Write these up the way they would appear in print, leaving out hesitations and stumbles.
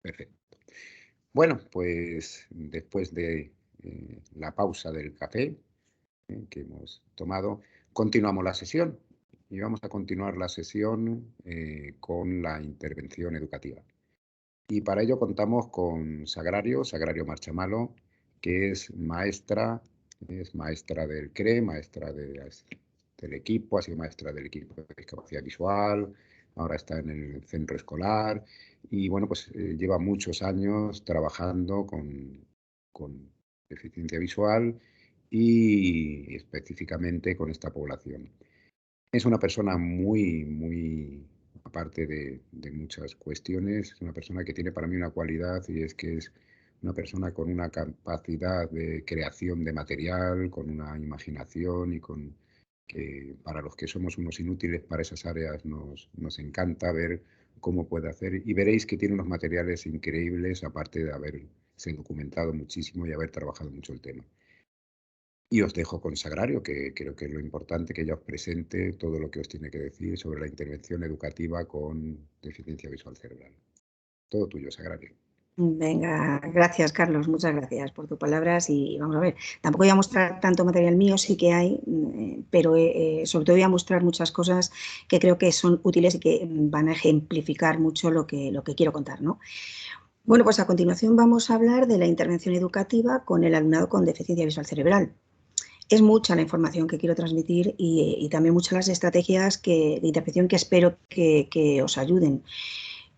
Perfecto. Bueno, pues después de la pausa del café que hemos tomado, continuamos la sesión y vamos a continuar la sesión con la intervención educativa. Y para ello contamos con Sagrario Marchamalo, que es maestra del CRE, del equipo, ha sido maestra del equipo de discapacidad visual, ahora está en el centro escolar y bueno, pues lleva muchos años trabajando con deficiencia visual y específicamente con esta población. Es una persona muy, aparte de muchas cuestiones, es una persona que tiene para mí una cualidad y es que es una persona con una capacidad de creación de material, con una imaginación y con que para los que somos unos inútiles para esas áreas nos encanta ver cómo puede hacer y veréis que tiene unos materiales increíbles aparte de haberse documentado muchísimo y haber trabajado mucho el tema. Y os dejo con Sagrario, que creo que es lo importante que ella os presente todo lo que os tiene que decir sobre la intervención educativa con deficiencia visual cerebral. Todo tuyo, Sagrario. Venga, gracias Carlos, muchas gracias por tus palabras y vamos a ver, tampoco voy a mostrar tanto material mío, sí que hay, pero sobre todo voy a mostrar muchas cosas que creo que son útiles y que van a ejemplificar mucho lo que quiero contar, ¿no? Bueno, pues a continuación vamos a hablar de la intervención educativa con el alumnado con deficiencia visual cerebral. Es mucha la información que quiero transmitir y también muchas las estrategias de intervención que espero que os ayuden.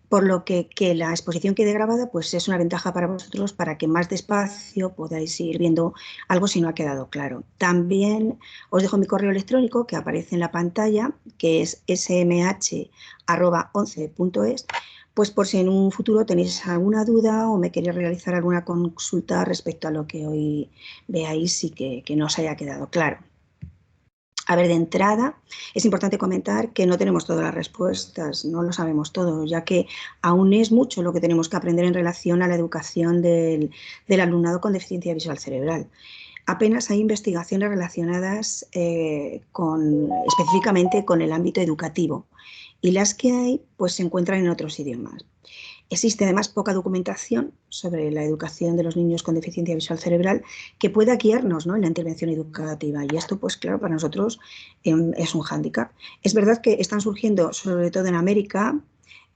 Por lo que la exposición quede grabada pues es una ventaja para vosotros para que más despacio podáis ir viendo algo si no ha quedado claro. También os dejo mi correo electrónico que aparece en la pantalla, que es smh@11.es, pues por si en un futuro tenéis alguna duda o me queréis realizar alguna consulta respecto a lo que hoy veáis y que no os haya quedado claro. A ver, de entrada, es importante comentar que no tenemos todas las respuestas, no lo sabemos todo, ya que aún es mucho lo que tenemos que aprender en relación a la educación del alumnado con deficiencia visual cerebral. Apenas hay investigaciones relacionadas específicamente con el ámbito educativo y las que hay pues se encuentran en otros idiomas. Existe además poca documentación sobre la educación de los niños con deficiencia visual cerebral que pueda guiarnos, ¿no?, en la intervención educativa y esto pues claro para nosotros es un hándicap. Es verdad que están surgiendo sobre todo en América,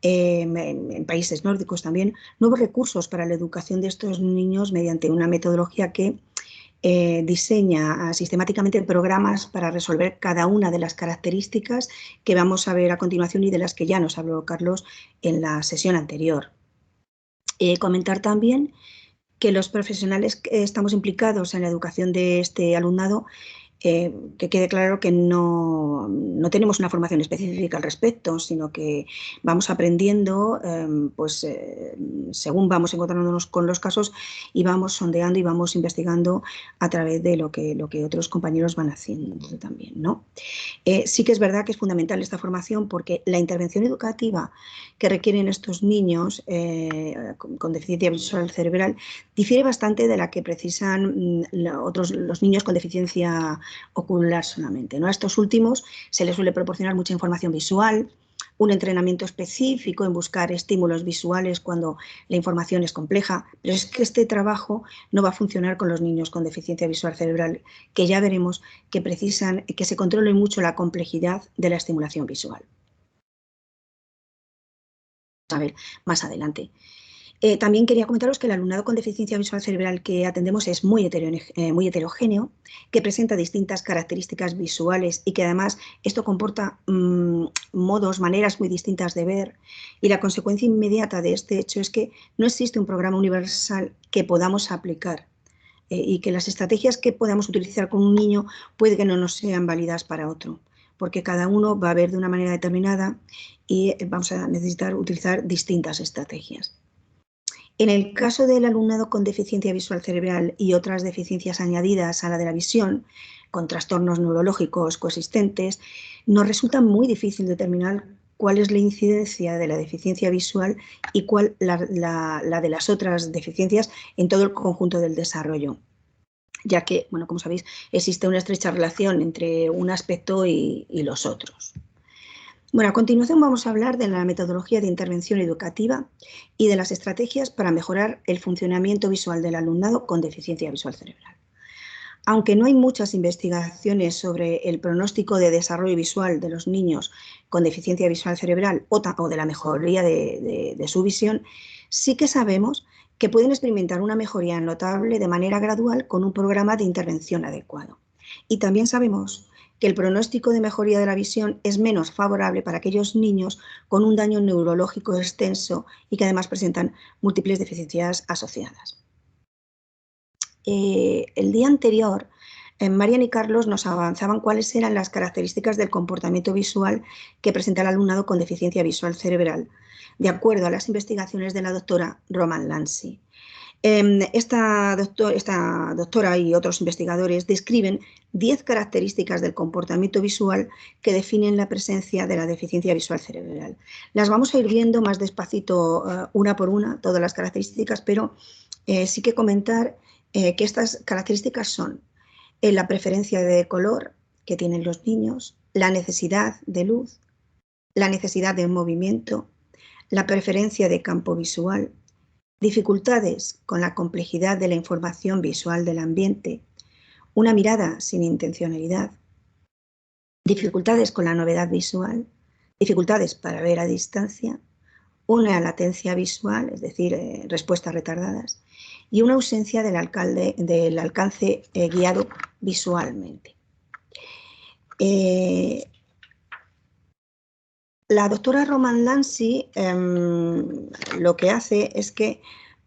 en países nórdicos también, nuevos recursos para la educación de estos niños mediante una metodología que diseña sistemáticamente programas para resolver cada una de las características que vamos a ver a continuación y de las que ya nos habló Carlos en la sesión anterior. Comentar también que los profesionales que estamos implicados en la educación de este alumnado, que quede claro que no tenemos una formación específica al respecto, sino que vamos aprendiendo según vamos encontrándonos con los casos y vamos sondeando y vamos investigando a través de lo que otros compañeros van haciendo también, ¿no? Sí que es verdad que es fundamental esta formación porque la intervención educativa que requieren estos niños con deficiencia visual cerebral difiere bastante de la que precisan los niños con deficiencia ocular solamente, ¿no? A estos últimos se les suele proporcionar mucha información visual, un entrenamiento específico en buscar estímulos visuales cuando la información es compleja, pero es que este trabajo no va a funcionar con los niños con deficiencia visual cerebral, que ya veremos que precisan que se controle mucho la complejidad de la estimulación visual. A ver, más adelante. También quería comentaros que el alumnado con deficiencia visual cerebral que atendemos es muy heterogéneo, que presenta distintas características visuales y que además esto comporta maneras muy distintas de ver y la consecuencia inmediata de este hecho es que no existe un programa universal que podamos aplicar y que las estrategias que podamos utilizar con un niño puede que no nos sean válidas para otro, porque cada uno va a ver de una manera determinada y vamos a necesitar utilizar distintas estrategias. En el caso del alumnado con deficiencia visual cerebral y otras deficiencias añadidas a la de la visión, con trastornos neurológicos coexistentes, nos resulta muy difícil determinar cuál es la incidencia de la deficiencia visual y cuál la de las otras deficiencias en todo el conjunto del desarrollo, ya que, bueno, como sabéis, existe una estrecha relación entre un aspecto y los otros. Bueno, a continuación vamos a hablar de la metodología de intervención educativa y de las estrategias para mejorar el funcionamiento visual del alumnado con deficiencia visual cerebral. Aunque no hay muchas investigaciones sobre el pronóstico de desarrollo visual de los niños con deficiencia visual cerebral o de la mejoría de su visión, sí que sabemos que pueden experimentar una mejoría notable de manera gradual con un programa de intervención adecuado. Y también sabemos que el pronóstico de mejoría de la visión es menos favorable para aquellos niños con un daño neurológico extenso y que además presentan múltiples deficiencias asociadas. El día anterior, Marian y Carlos nos avanzaban cuáles eran las características del comportamiento visual que presenta el alumnado con deficiencia visual cerebral, de acuerdo a las investigaciones de la doctora Roman Lancy. Esta doctora y otros investigadores describen 10 características del comportamiento visual que definen la presencia de la deficiencia visual cerebral. Las vamos a ir viendo más despacito, una por una, todas las características, pero sí que comentar que estas características son la preferencia de color que tienen los niños, la necesidad de luz, la necesidad de movimiento, la preferencia de campo visual, dificultades con la complejidad de la información visual del ambiente, una mirada sin intencionalidad, dificultades con la novedad visual, dificultades para ver a distancia, una latencia visual, es decir, respuestas retardadas, y una ausencia del alcance guiado visualmente. La doctora Roman Lancy lo que hace es que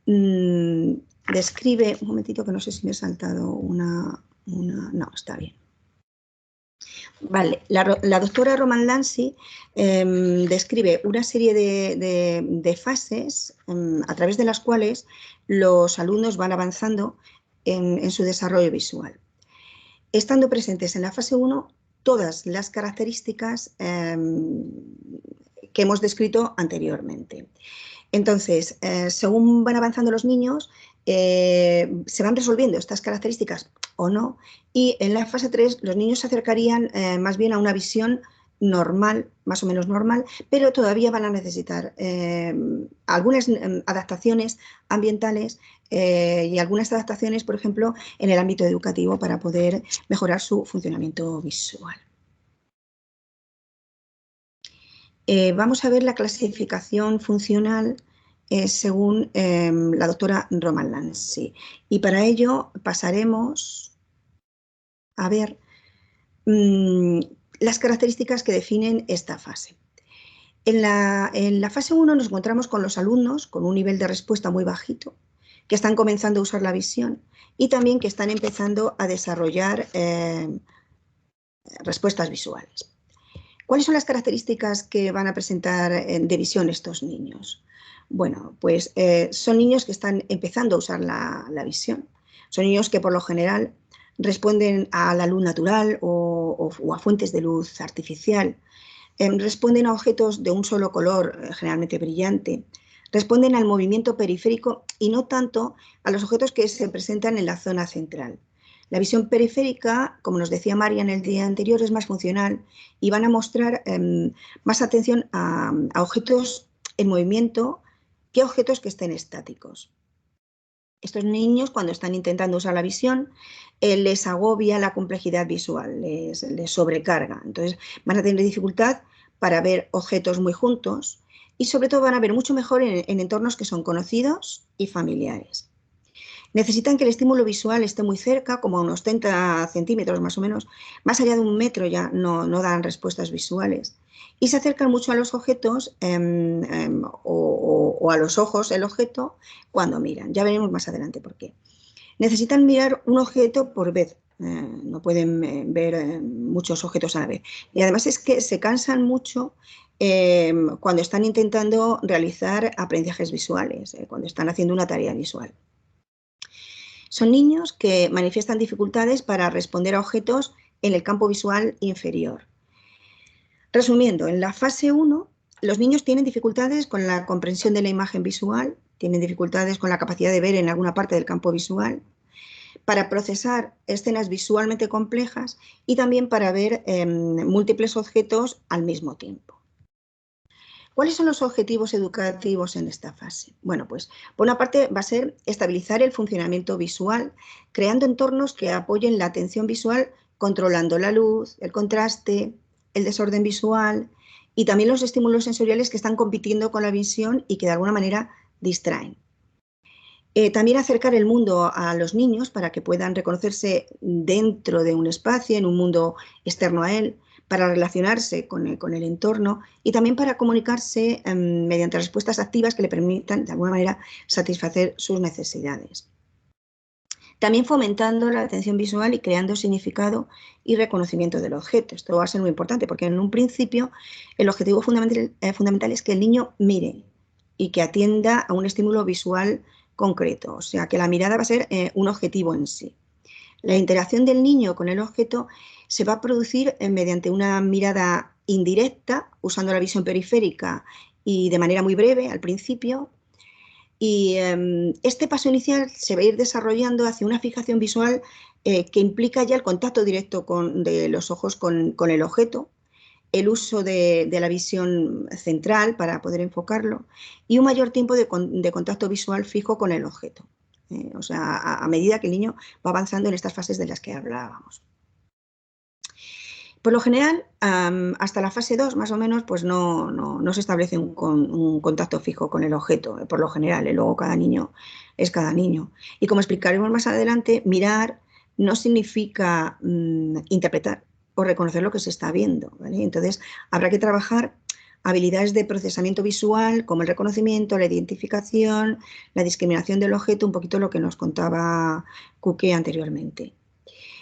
describe, un momentito que no sé si me he saltado una no, está bien. Vale, la doctora Roman Lancy describe una serie de fases a través de las cuales los alumnos van avanzando en su desarrollo visual. Estando presentes en la fase 1 todas las características que hemos descrito anteriormente. Entonces, según van avanzando los niños, se van resolviendo estas características o no, y en la fase 3 los niños se acercarían más bien a una visión normal, más o menos normal, pero todavía van a necesitar algunas adaptaciones ambientales y algunas adaptaciones, por ejemplo, en el ámbito educativo para poder mejorar su funcionamiento visual. Vamos a ver la clasificación funcional según la doctora Roman Lancy. Y para ello pasaremos a ver las características que definen esta fase. En la fase 1 nos encontramos con los alumnos con un nivel de respuesta muy bajito, que están comenzando a usar la visión y también que están empezando a desarrollar respuestas visuales. ¿Cuáles son las características que van a presentar de visión estos niños? Bueno, pues son niños que están empezando a usar la visión. Son niños que por lo general responden a la luz natural o a fuentes de luz artificial. Responden a objetos de un solo color, generalmente brillante. Responden al movimiento periférico y no tanto a los objetos que se presentan en la zona central. La visión periférica, como nos decía Marian el día anterior, es más funcional y van a mostrar más atención a objetos en movimiento que a objetos que estén estáticos. Estos niños, cuando están intentando usar la visión, les agobia la complejidad visual, les sobrecarga. Entonces van a tener dificultad para ver objetos muy juntos y sobre todo van a ver mucho mejor en entornos que son conocidos y familiares. Necesitan que el estímulo visual esté muy cerca, como a unos 30 centímetros más o menos. Más allá de 1 metro ya no dan respuestas visuales. Y se acercan mucho a los objetos o a los ojos el objeto cuando miran. Ya veremos más adelante por qué. Necesitan mirar un objeto por vez. No pueden ver muchos objetos a la vez. Y además es que se cansan mucho cuando están intentando realizar aprendizajes visuales, cuando están haciendo una tarea visual. Son niños que manifiestan dificultades para responder a objetos en el campo visual inferior. Resumiendo, en la fase 1, los niños tienen dificultades con la comprensión de la imagen visual, tienen dificultades con la capacidad de ver en alguna parte del campo visual, para procesar escenas visualmente complejas y también para ver múltiples objetos al mismo tiempo. ¿Cuáles son los objetivos educativos en esta fase? Bueno, pues por una parte va a ser estabilizar el funcionamiento visual, creando entornos que apoyen la atención visual, controlando la luz, el contraste, el desorden visual y también los estímulos sensoriales que están compitiendo con la visión y que de alguna manera distraen. También acercar el mundo a los niños para que puedan reconocerse dentro de un espacio, en un mundo externo a él, para relacionarse con el entorno y también para comunicarse mediante respuestas activas que le permitan, de alguna manera, satisfacer sus necesidades. También fomentando la atención visual y creando significado y reconocimiento del objeto. Esto va a ser muy importante porque en un principio el objetivo fundamental es que el niño mire y que atienda a un estímulo visual concreto, o sea que la mirada va a ser un objetivo en sí. La interacción del niño con el objeto se va a producir mediante una mirada indirecta, usando la visión periférica y de manera muy breve al principio. Y este paso inicial se va a ir desarrollando hacia una fijación visual que implica ya el contacto directo de los ojos con el objeto, el uso de la visión central para poder enfocarlo y un mayor tiempo de contacto visual fijo con el objeto. O sea, a medida que el niño va avanzando en estas fases de las que hablábamos. Por lo general, hasta la fase 2, más o menos, pues no se establece un contacto fijo con el objeto, por lo general, luego cada niño es cada niño. Y como explicaremos más adelante, mirar no significa interpretar o reconocer lo que se está viendo, ¿vale? Entonces, habrá que trabajar habilidades de procesamiento visual, como el reconocimiento, la identificación, la discriminación del objeto, un poquito lo que nos contaba Kuke anteriormente.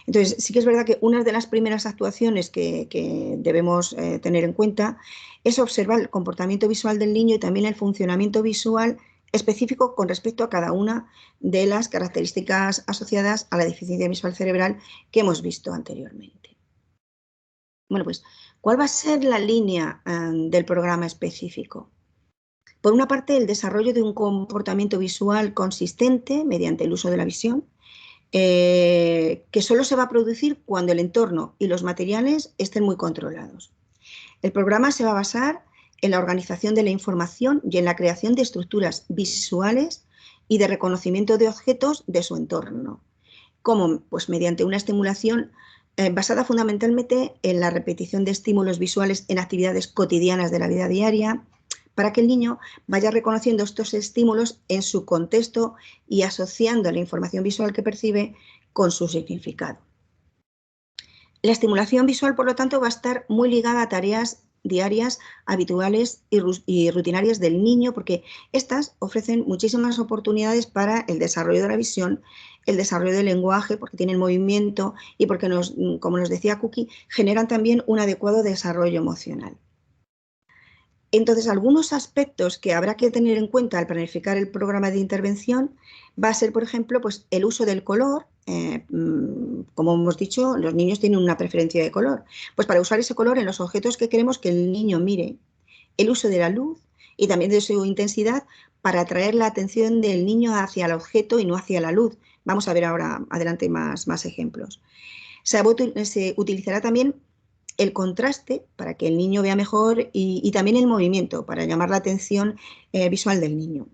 Entonces, sí que es verdad que una de las primeras actuaciones que debemos tener en cuenta es observar el comportamiento visual del niño y también el funcionamiento visual específico con respecto a cada una de las características asociadas a la deficiencia visual cerebral que hemos visto anteriormente. Bueno, pues, ¿cuál va a ser la línea del programa específico? Por una parte, el desarrollo de un comportamiento visual consistente mediante el uso de la visión, que solo se va a producir cuando el entorno y los materiales estén muy controlados. El programa se va a basar en la organización de la información y en la creación de estructuras visuales y de reconocimiento de objetos de su entorno, como pues mediante una estimulación basada fundamentalmente en la repetición de estímulos visuales en actividades cotidianas de la vida diaria, para que el niño vaya reconociendo estos estímulos en su contexto y asociando la información visual que percibe con su significado. La estimulación visual, por lo tanto, va a estar muy ligada a tareas diarias, habituales y rutinarias del niño, porque estas ofrecen muchísimas oportunidades para el desarrollo de la visión, el desarrollo del lenguaje, porque tienen movimiento y porque, como nos decía Kuki, generan también un adecuado desarrollo emocional. Entonces, algunos aspectos que habrá que tener en cuenta al planificar el programa de intervención va a ser, por ejemplo, pues el uso del color. Como hemos dicho, los niños tienen una preferencia de color. Pues para usar ese color en los objetos que queremos que el niño mire, el uso de la luz y también de su intensidad para atraer la atención del niño hacia el objeto y no hacia la luz. Vamos a ver ahora adelante más ejemplos. Se utilizará también el contraste para que el niño vea mejor y también el movimiento para llamar la atención visual del niño.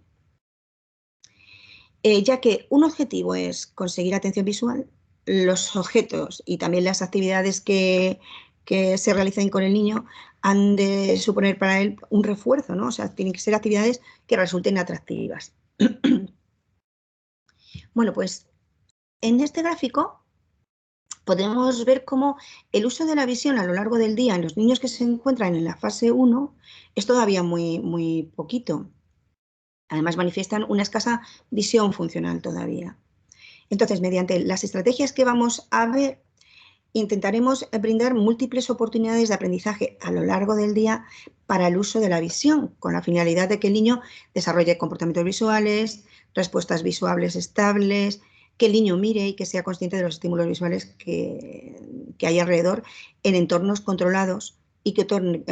Ya que un objetivo es conseguir atención visual, los objetos y también las actividades que se realicen con el niño han de suponer para él un refuerzo, ¿no? O sea, tienen que ser actividades que resulten atractivas. Bueno, pues en este gráfico podemos ver cómo el uso de la visión a lo largo del día en los niños que se encuentran en la fase 1 es todavía muy poquito. Además, manifiestan una escasa visión funcional todavía. Entonces, mediante las estrategias que vamos a ver, intentaremos brindar múltiples oportunidades de aprendizaje a lo largo del día para el uso de la visión, con la finalidad de que el niño desarrolle comportamientos visuales, respuestas visuales estables, que el niño mire y que sea consciente de los estímulos visuales que hay alrededor en entornos controlados y que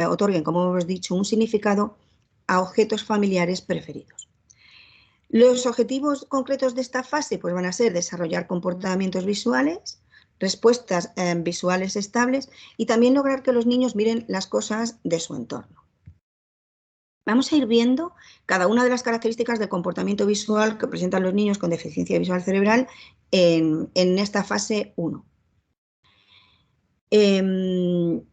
otorguen, como hemos dicho, un significado a objetos familiares preferidos. Los objetivos concretos de esta fase pues, van a ser desarrollar comportamientos visuales, respuestas visuales estables y también lograr que los niños miren las cosas de su entorno. Vamos a ir viendo cada una de las características del comportamiento visual que presentan los niños con deficiencia visual cerebral en esta fase 1. En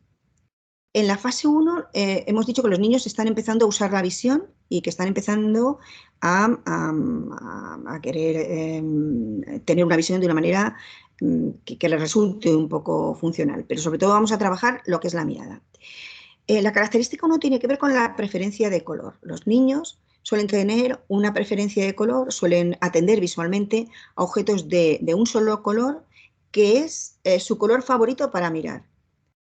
la fase 1 hemos dicho que los niños están empezando a usar la visión y que están empezando a querer tener una visión de una manera que les resulte un poco funcional, pero sobre todo vamos a trabajar lo que es la mirada. La característica 1 tiene que ver con la preferencia de color. Los niños suelen tener una preferencia de color, suelen atender visualmente a objetos de un solo color, que es su color favorito para mirar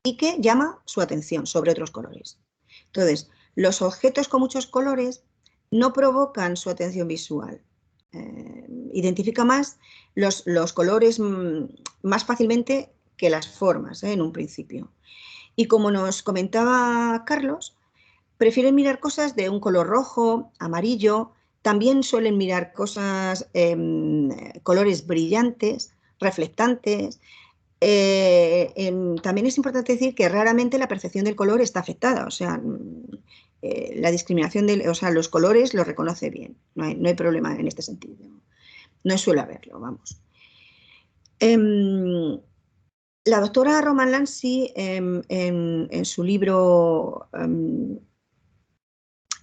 y que llama su atención sobre otros colores. Entonces, los objetos con muchos colores no provocan su atención visual. Identifica más los colores más fácilmente que las formas, en un principio. Y como nos comentaba Carlos, prefieren mirar cosas de un color rojo, amarillo, también suelen mirar cosas, colores brillantes, reflectantes. También es importante decir que raramente la percepción del color está afectada, o sea, la discriminación los colores los reconoce bien, no hay problema en este sentido, no suele haberlo, vamos. La doctora Roman Lanzi, en su libro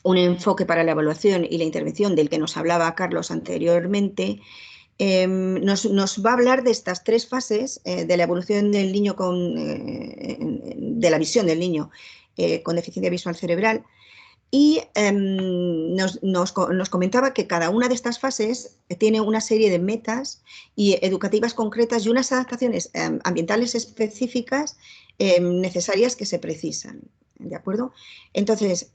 Un enfoque para la evaluación y la intervención, del que nos hablaba Carlos anteriormente, nos va a hablar de estas 3 fases de la evolución del niño de la visión del niño con deficiencia visual cerebral, y nos comentaba que cada una de estas fases tiene una serie de metas educativas concretas y unas adaptaciones ambientales específicas necesarias que se precisan. ¿De acuerdo? Entonces,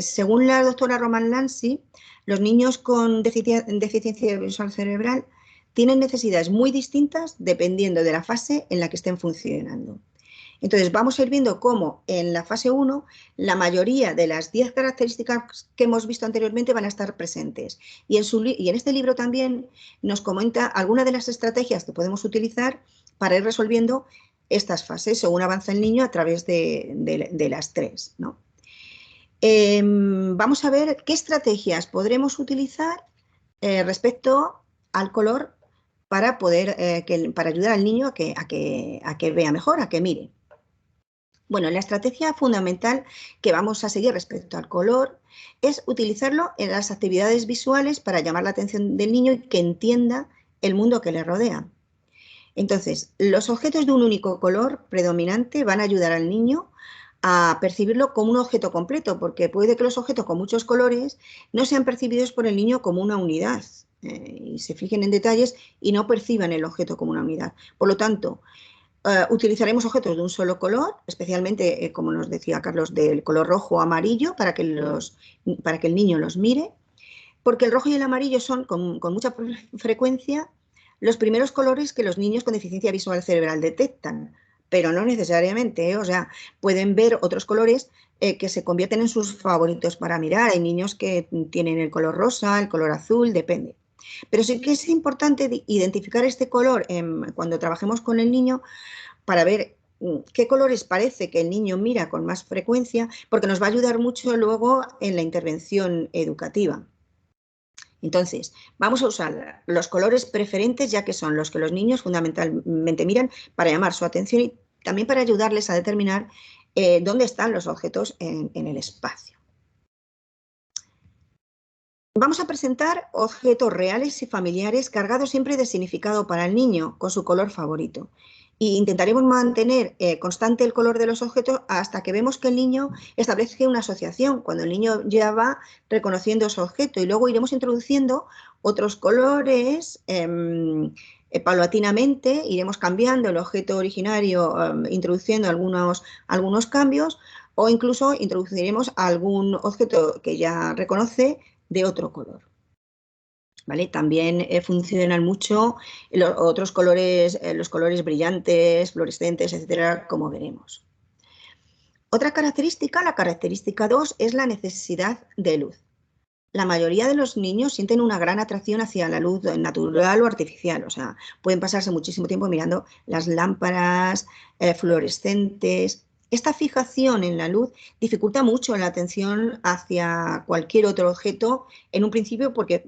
según la doctora Roman Lanzi, los niños con deficiencia visual cerebral tienen necesidades muy distintas dependiendo de la fase en la que estén funcionando. Entonces, vamos a ir viendo cómo en la fase 1 la mayoría de las 10 características que hemos visto anteriormente van a estar presentes. Y en este libro también nos comenta algunas de las estrategias que podemos utilizar para ir resolviendo estas fases según avanza el niño a través de las 3, ¿no? Vamos a ver qué estrategias podremos utilizar respecto al color para poder para ayudar al niño a que vea mejor, a que mire. Bueno, la estrategia fundamental que vamos a seguir respecto al color es utilizarlo en las actividades visuales para llamar la atención del niño y que entienda el mundo que le rodea. Entonces, los objetos de un único color predominante van a ayudar al niño a percibirlo como un objeto completo, porque puede que los objetos con muchos colores no sean percibidos por el niño como una unidad y se fijen en detalles y no perciban el objeto como una unidad. Por lo tanto, utilizaremos objetos de un solo color, especialmente, como nos decía Carlos, del color rojo o amarillo para que el niño los mire, porque el rojo y el amarillo son con mucha frecuencia los primeros colores que los niños con deficiencia visual cerebral detectan, pero no necesariamente, o sea, pueden ver otros colores que se convierten en sus favoritos para mirar. Hay niños que tienen el color rosa, el color azul, depende. Pero sí que es importante identificar este color cuando trabajemos con el niño para ver qué colores parece que el niño mira con más frecuencia, porque nos va a ayudar mucho luego en la intervención educativa. Entonces, vamos a usar los colores preferentes, ya que son los que los niños fundamentalmente miran para llamar su atención y también para ayudarles a determinar dónde están los objetos en el espacio. Vamos a presentar objetos reales y familiares cargados siempre de significado para el niño, con su color favorito. Y intentaremos mantener constante el color de los objetos hasta que vemos que el niño establece una asociación, cuando el niño ya va reconociendo ese objeto, y luego iremos introduciendo otros colores paulatinamente, iremos cambiando el objeto originario, introduciendo algunos cambios, o incluso introduciremos algún objeto que ya reconoce de otro color. ¿Vale? También funcionan mucho los otros colores, los colores brillantes, fluorescentes, etcétera, como veremos. Otra característica, la característica 2, es la necesidad de luz. La mayoría de los niños sienten una gran atracción hacia la luz natural o artificial, o sea, pueden pasarse muchísimo tiempo mirando las lámparas fluorescentes, Esta fijación en la luz dificulta mucho la atención hacia cualquier otro objeto en un principio porque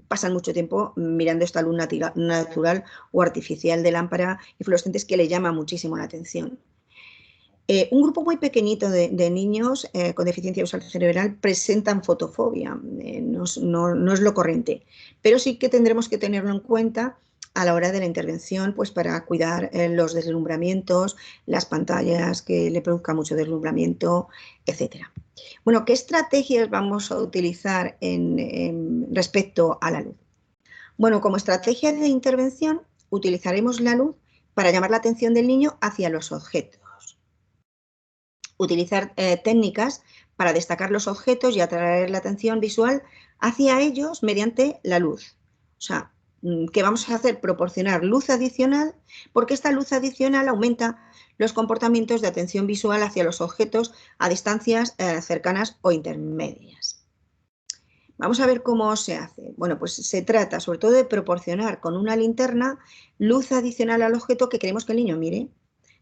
pasan mucho tiempo mirando esta luz natural o artificial de lámpara y fluorescentes que le llama muchísimo la atención. Un grupo muy pequeñito de niños con deficiencia visual cerebral presentan fotofobia, no es lo corriente, pero sí que tendremos que tenerlo en cuenta a la hora de la intervención, pues para cuidar los deslumbramientos, las pantallas que le produzcan mucho deslumbramiento, etc. Bueno, ¿qué estrategias vamos a utilizar respecto a la luz? Bueno, como estrategia de intervención utilizaremos la luz para llamar la atención del niño hacia los objetos. Utilizar técnicas para destacar los objetos y atraer la atención visual hacia ellos mediante la luz. O sea, ¿qué vamos a hacer? Proporcionar luz adicional, porque esta luz adicional aumenta los comportamientos de atención visual hacia los objetos a distancias cercanas o intermedias. Vamos a ver cómo se hace. Bueno, pues se trata sobre todo de proporcionar con una linterna luz adicional al objeto que queremos que el niño mire,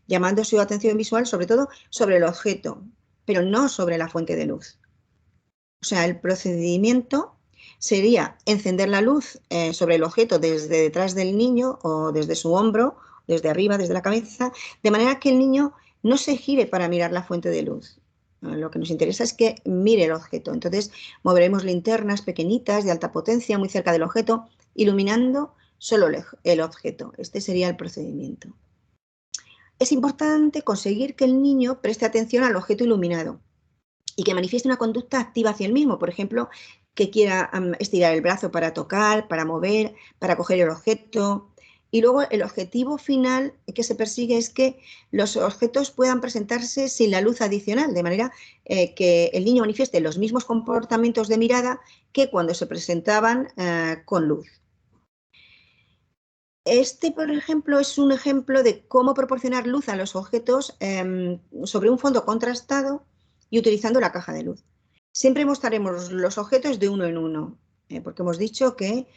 llamando su atención visual sobre todo sobre el objeto, pero no sobre la fuente de luz. O sea, el procedimiento sería encender la luz sobre el objeto desde detrás del niño o desde su hombro, desde arriba, desde la cabeza, de manera que el niño no se gire para mirar la fuente de luz. Lo que nos interesa es que mire el objeto. Entonces, moveremos linternas pequeñitas de alta potencia muy cerca del objeto, iluminando solo el objeto. Este sería el procedimiento. Es importante conseguir que el niño preste atención al objeto iluminado y que manifieste una conducta activa hacia el mismo, por ejemplo, que quiera estirar el brazo para tocar, para mover, para coger el objeto. Y luego el objetivo final que se persigue es que los objetos puedan presentarse sin la luz adicional, de manera que el niño manifieste los mismos comportamientos de mirada que cuando se presentaban con luz. Este, por ejemplo, es un ejemplo de cómo proporcionar luz a los objetos sobre un fondo contrastado y utilizando la caja de luz. Siempre mostraremos los objetos de uno en uno, porque hemos dicho que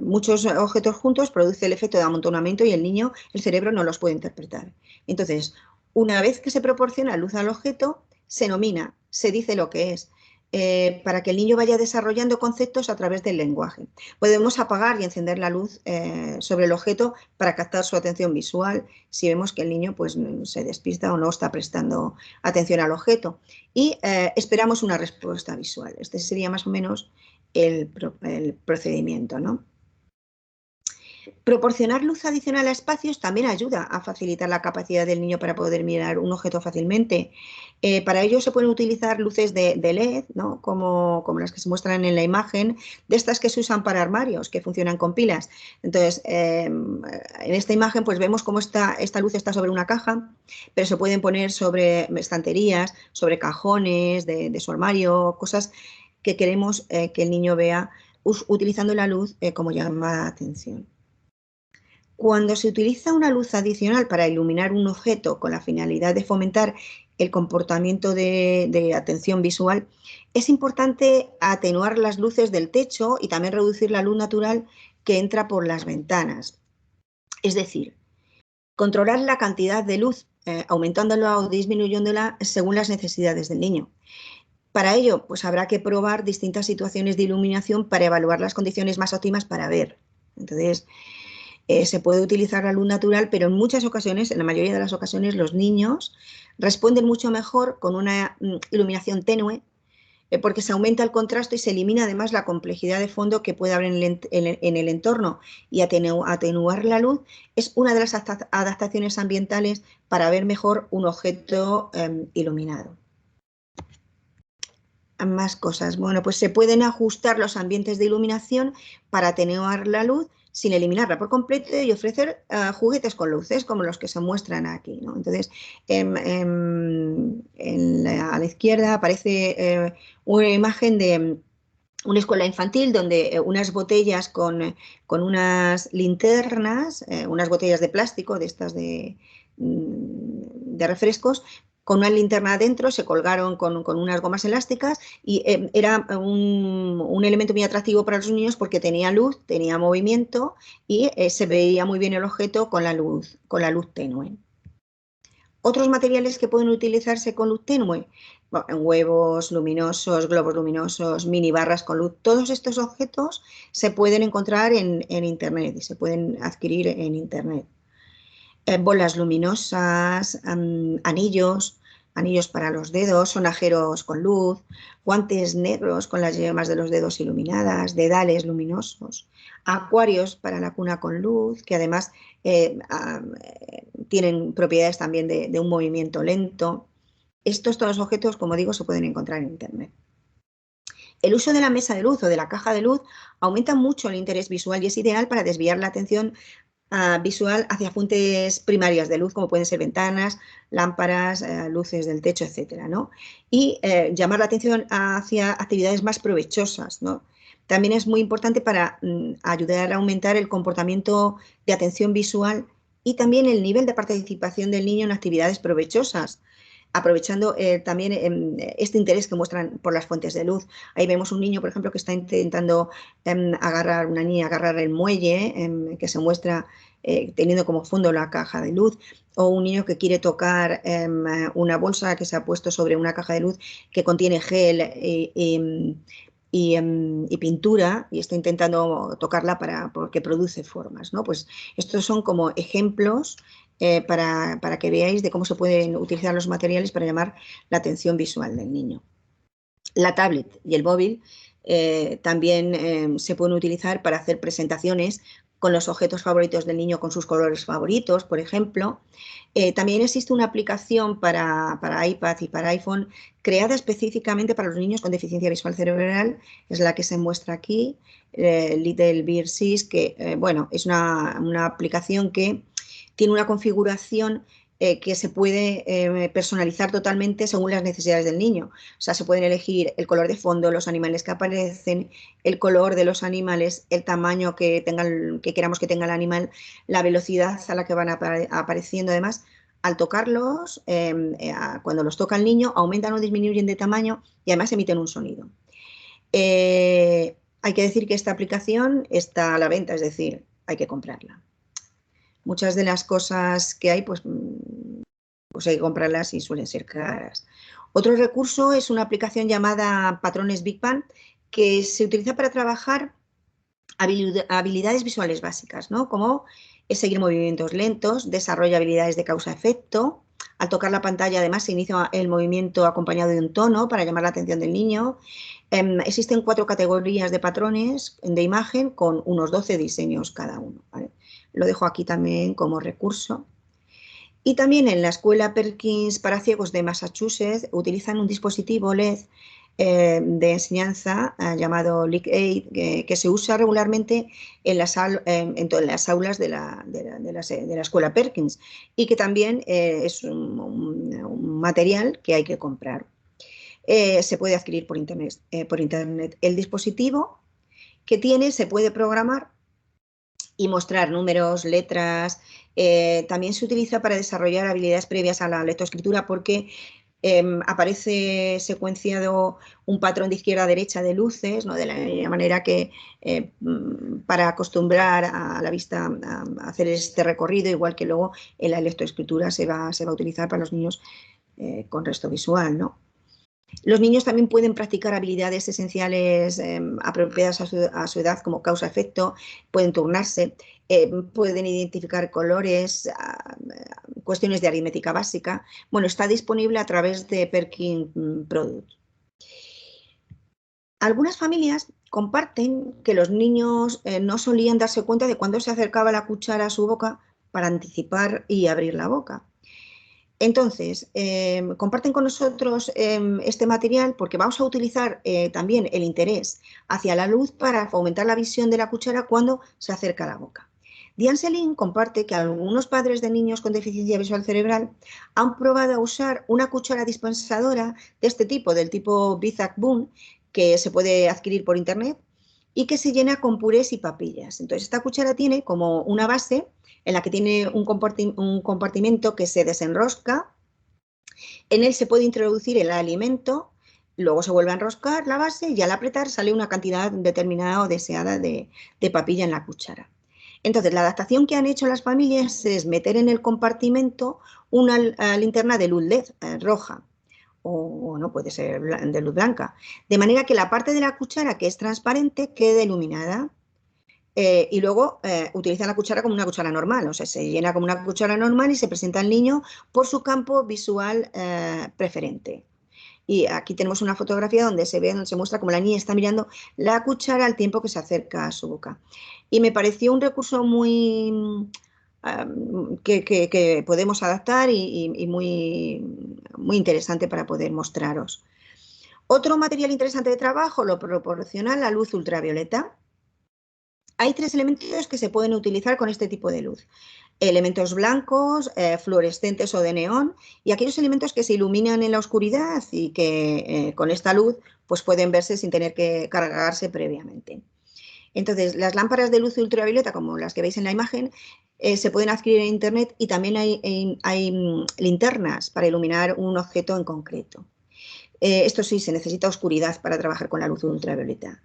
muchos objetos juntos produce el efecto de amontonamiento y el niño, el cerebro, no los puede interpretar. Entonces, una vez que se proporciona luz al objeto, se nomina, se dice lo que es, para que el niño vaya desarrollando conceptos a través del lenguaje. Podemos apagar y encender la luz sobre el objeto para captar su atención visual si vemos que el niño pues, se despista o no está prestando atención al objeto. Y esperamos una respuesta visual. Este sería más o menos el procedimiento, ¿no? Proporcionar luz adicional a espacios también ayuda a facilitar la capacidad del niño para poder mirar un objeto fácilmente. Para ello se pueden utilizar luces de LED, ¿no? como las que se muestran en la imagen, de estas que se usan para armarios, que funcionan con pilas. Entonces, en esta imagen pues vemos cómo esta luz está sobre una caja, pero se pueden poner sobre estanterías, sobre cajones de su armario, cosas que queremos que el niño vea utilizando la luz como llama la atención. Cuando se utiliza una luz adicional para iluminar un objeto con la finalidad de fomentar el comportamiento de atención visual, es importante atenuar las luces del techo y también reducir la luz natural que entra por las ventanas. Es decir, controlar la cantidad de luz, aumentándola o disminuyéndola según las necesidades del niño. Para ello, pues habrá que probar distintas situaciones de iluminación para evaluar las condiciones más óptimas para ver. Entonces, se puede utilizar la luz natural, pero en muchas ocasiones, en la mayoría de las ocasiones, los niños responden mucho mejor con una iluminación tenue, porque se aumenta el contraste y se elimina además la complejidad de fondo que puede haber en el entorno, y atenuar la luz es una de las adaptaciones ambientales para ver mejor un objeto iluminado. Más cosas. Bueno, pues se pueden ajustar los ambientes de iluminación para atenuar la luz sin eliminarla por completo y ofrecer juguetes con luces como los que se muestran aquí, ¿no? Entonces, a la izquierda aparece una imagen de una escuela infantil donde unas botellas con unas linternas, unas botellas de plástico de estas de refrescos, con una linterna adentro, se colgaron con unas gomas elásticas y era un elemento muy atractivo para los niños porque tenía luz, tenía movimiento y se veía muy bien el objeto con la luz tenue. Otros materiales que pueden utilizarse con luz tenue, bueno, huevos luminosos, globos luminosos, mini barras con luz, todos estos objetos se pueden encontrar en Internet y se pueden adquirir en Internet. Bolas luminosas, anillos para los dedos, sonajeros con luz, guantes negros con las yemas de los dedos iluminadas, dedales luminosos, acuarios para la cuna con luz, que además tienen propiedades también de un movimiento lento. Estos todos los objetos, como digo, se pueden encontrar en Internet. El uso de la mesa de luz o de la caja de luz aumenta mucho el interés visual y es ideal para desviar la atención visual hacia fuentes primarias de luz, como pueden ser ventanas, lámparas, luces del techo, etcétera, ¿no? Y llamar la atención hacia actividades más provechosas, ¿no? También es muy importante para ayudar a aumentar el comportamiento de atención visual y también el nivel de participación del niño en actividades provechosas, aprovechando también este interés que muestran por las fuentes de luz. Ahí vemos un niño, por ejemplo, que está intentando agarrar el muelle, que se muestra teniendo como fondo la caja de luz, o un niño que quiere tocar una bolsa que se ha puesto sobre una caja de luz que contiene gel y pintura y está intentando tocarla porque produce formas, ¿no? Pues estos son como ejemplos para que veáis de cómo se pueden utilizar los materiales para llamar la atención visual del niño. La tablet y el móvil también se pueden utilizar para hacer presentaciones con los objetos favoritos del niño, con sus colores favoritos, por ejemplo. También existe una aplicación para iPad y para iPhone creada específicamente para los niños con deficiencia visual cerebral, es la que se muestra aquí, Little Bear Sees, que bueno, es una aplicación que tiene una configuración que se puede personalizar totalmente según las necesidades del niño. O sea, se pueden elegir el color de fondo, los animales que aparecen, el color de los animales, el tamaño que queramos que tenga el animal, la velocidad a la que van apareciendo. Además, al tocarlos, cuando los toca el niño, aumentan o disminuyen de tamaño y además emiten un sonido. Hay que decir que esta aplicación está a la venta, es decir, hay que comprarla. Muchas de las cosas que hay, pues hay que comprarlas y suelen ser caras. Otro recurso es una aplicación llamada Patrones Big Bang, que se utiliza para trabajar habilidades visuales básicas, ¿no? Como seguir movimientos lentos, desarrolla habilidades de causa-efecto. Al tocar la pantalla, además, se inicia el movimiento acompañado de un tono para llamar la atención del niño. Existen 4 categorías de patrones de imagen con unos 12 diseños cada uno, ¿vale? Lo dejo aquí también como recurso. Y también en la Escuela Perkins para Ciegos de Massachusetts utilizan un dispositivo LED de enseñanza llamado LeakAid, que se usa regularmente en las aulas de la Escuela Perkins y que también es un material que hay que comprar. Se puede adquirir por internet. El dispositivo que tiene se puede programar y mostrar números, letras. También se utiliza para desarrollar habilidades previas a la lectoescritura porque aparece secuenciado un patrón de izquierda a derecha de luces, ¿no? De la manera que para acostumbrar a la vista a hacer este recorrido, igual que luego en la lectoescritura se va a utilizar para los niños con resto visual, ¿no? Los niños también pueden practicar habilidades esenciales apropiadas a su edad, como causa-efecto, pueden turnarse, pueden identificar colores, cuestiones de aritmética básica. Bueno, está disponible a través de Perkins Product. Algunas familias comparten que los niños no solían darse cuenta de cuándo se acercaba la cuchara a su boca para anticipar y abrir la boca. Entonces, comparten con nosotros este material porque vamos a utilizar también el interés hacia la luz para fomentar la visión de la cuchara cuando se acerca a la boca. Diane Selin comparte que algunos padres de niños con deficiencia visual cerebral han probado a usar una cuchara dispensadora de este tipo, del tipo Bizac Boon, que se puede adquirir por internet y que se llena con purés y papillas. Entonces, esta cuchara tiene como una base en la que tiene un compartimento que se desenrosca. En él se puede introducir el alimento, luego se vuelve a enroscar la base y al apretar sale una cantidad determinada o deseada de papilla en la cuchara. Entonces, la adaptación que han hecho las familias es meter en el compartimento una linterna de luz LED roja, o no puede ser de luz blanca, de manera que la parte de la cuchara que es transparente quede iluminada. Y luego utilizan la cuchara como una cuchara normal, o sea, se llena como una cuchara normal y se presenta al niño por su campo visual preferente. Y aquí tenemos una fotografía donde se muestra como la niña está mirando la cuchara al tiempo que se acerca a su boca. Y me pareció un recurso muy que podemos adaptar y muy interesante para poder mostraros. Otro material interesante de trabajo lo proporciona la luz ultravioleta. Hay 3 elementos que se pueden utilizar con este tipo de luz. Elementos blancos, fluorescentes o de neón, y aquellos elementos que se iluminan en la oscuridad y que con esta luz pues pueden verse sin tener que cargarse previamente. Entonces, las lámparas de luz ultravioleta, como las que veis en la imagen, se pueden adquirir en internet, y también hay linternas para iluminar un objeto en concreto. Esto sí, se necesita oscuridad para trabajar con la luz ultravioleta.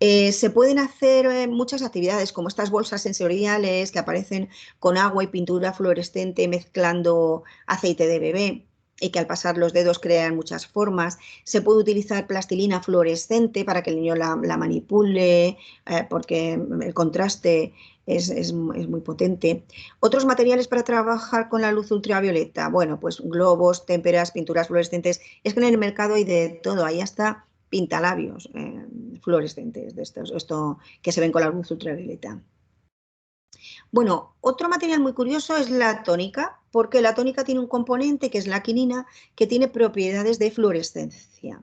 Se pueden hacer muchas actividades, como estas bolsas sensoriales que aparecen con agua y pintura fluorescente mezclando aceite de bebé y que al pasar los dedos crean muchas formas. Se puede utilizar plastilina fluorescente para que el niño la manipule, porque el contraste es muy potente. Otros materiales para trabajar con la luz ultravioleta, bueno, pues globos, témperas, pinturas fluorescentes. Es que en el mercado hay de todo, ahí hasta pintalabios fluorescentes de esto que se ven con la luz ultravioleta. Bueno, otro material muy curioso es la tónica, porque la tónica tiene un componente que es la quinina, que tiene propiedades de fluorescencia.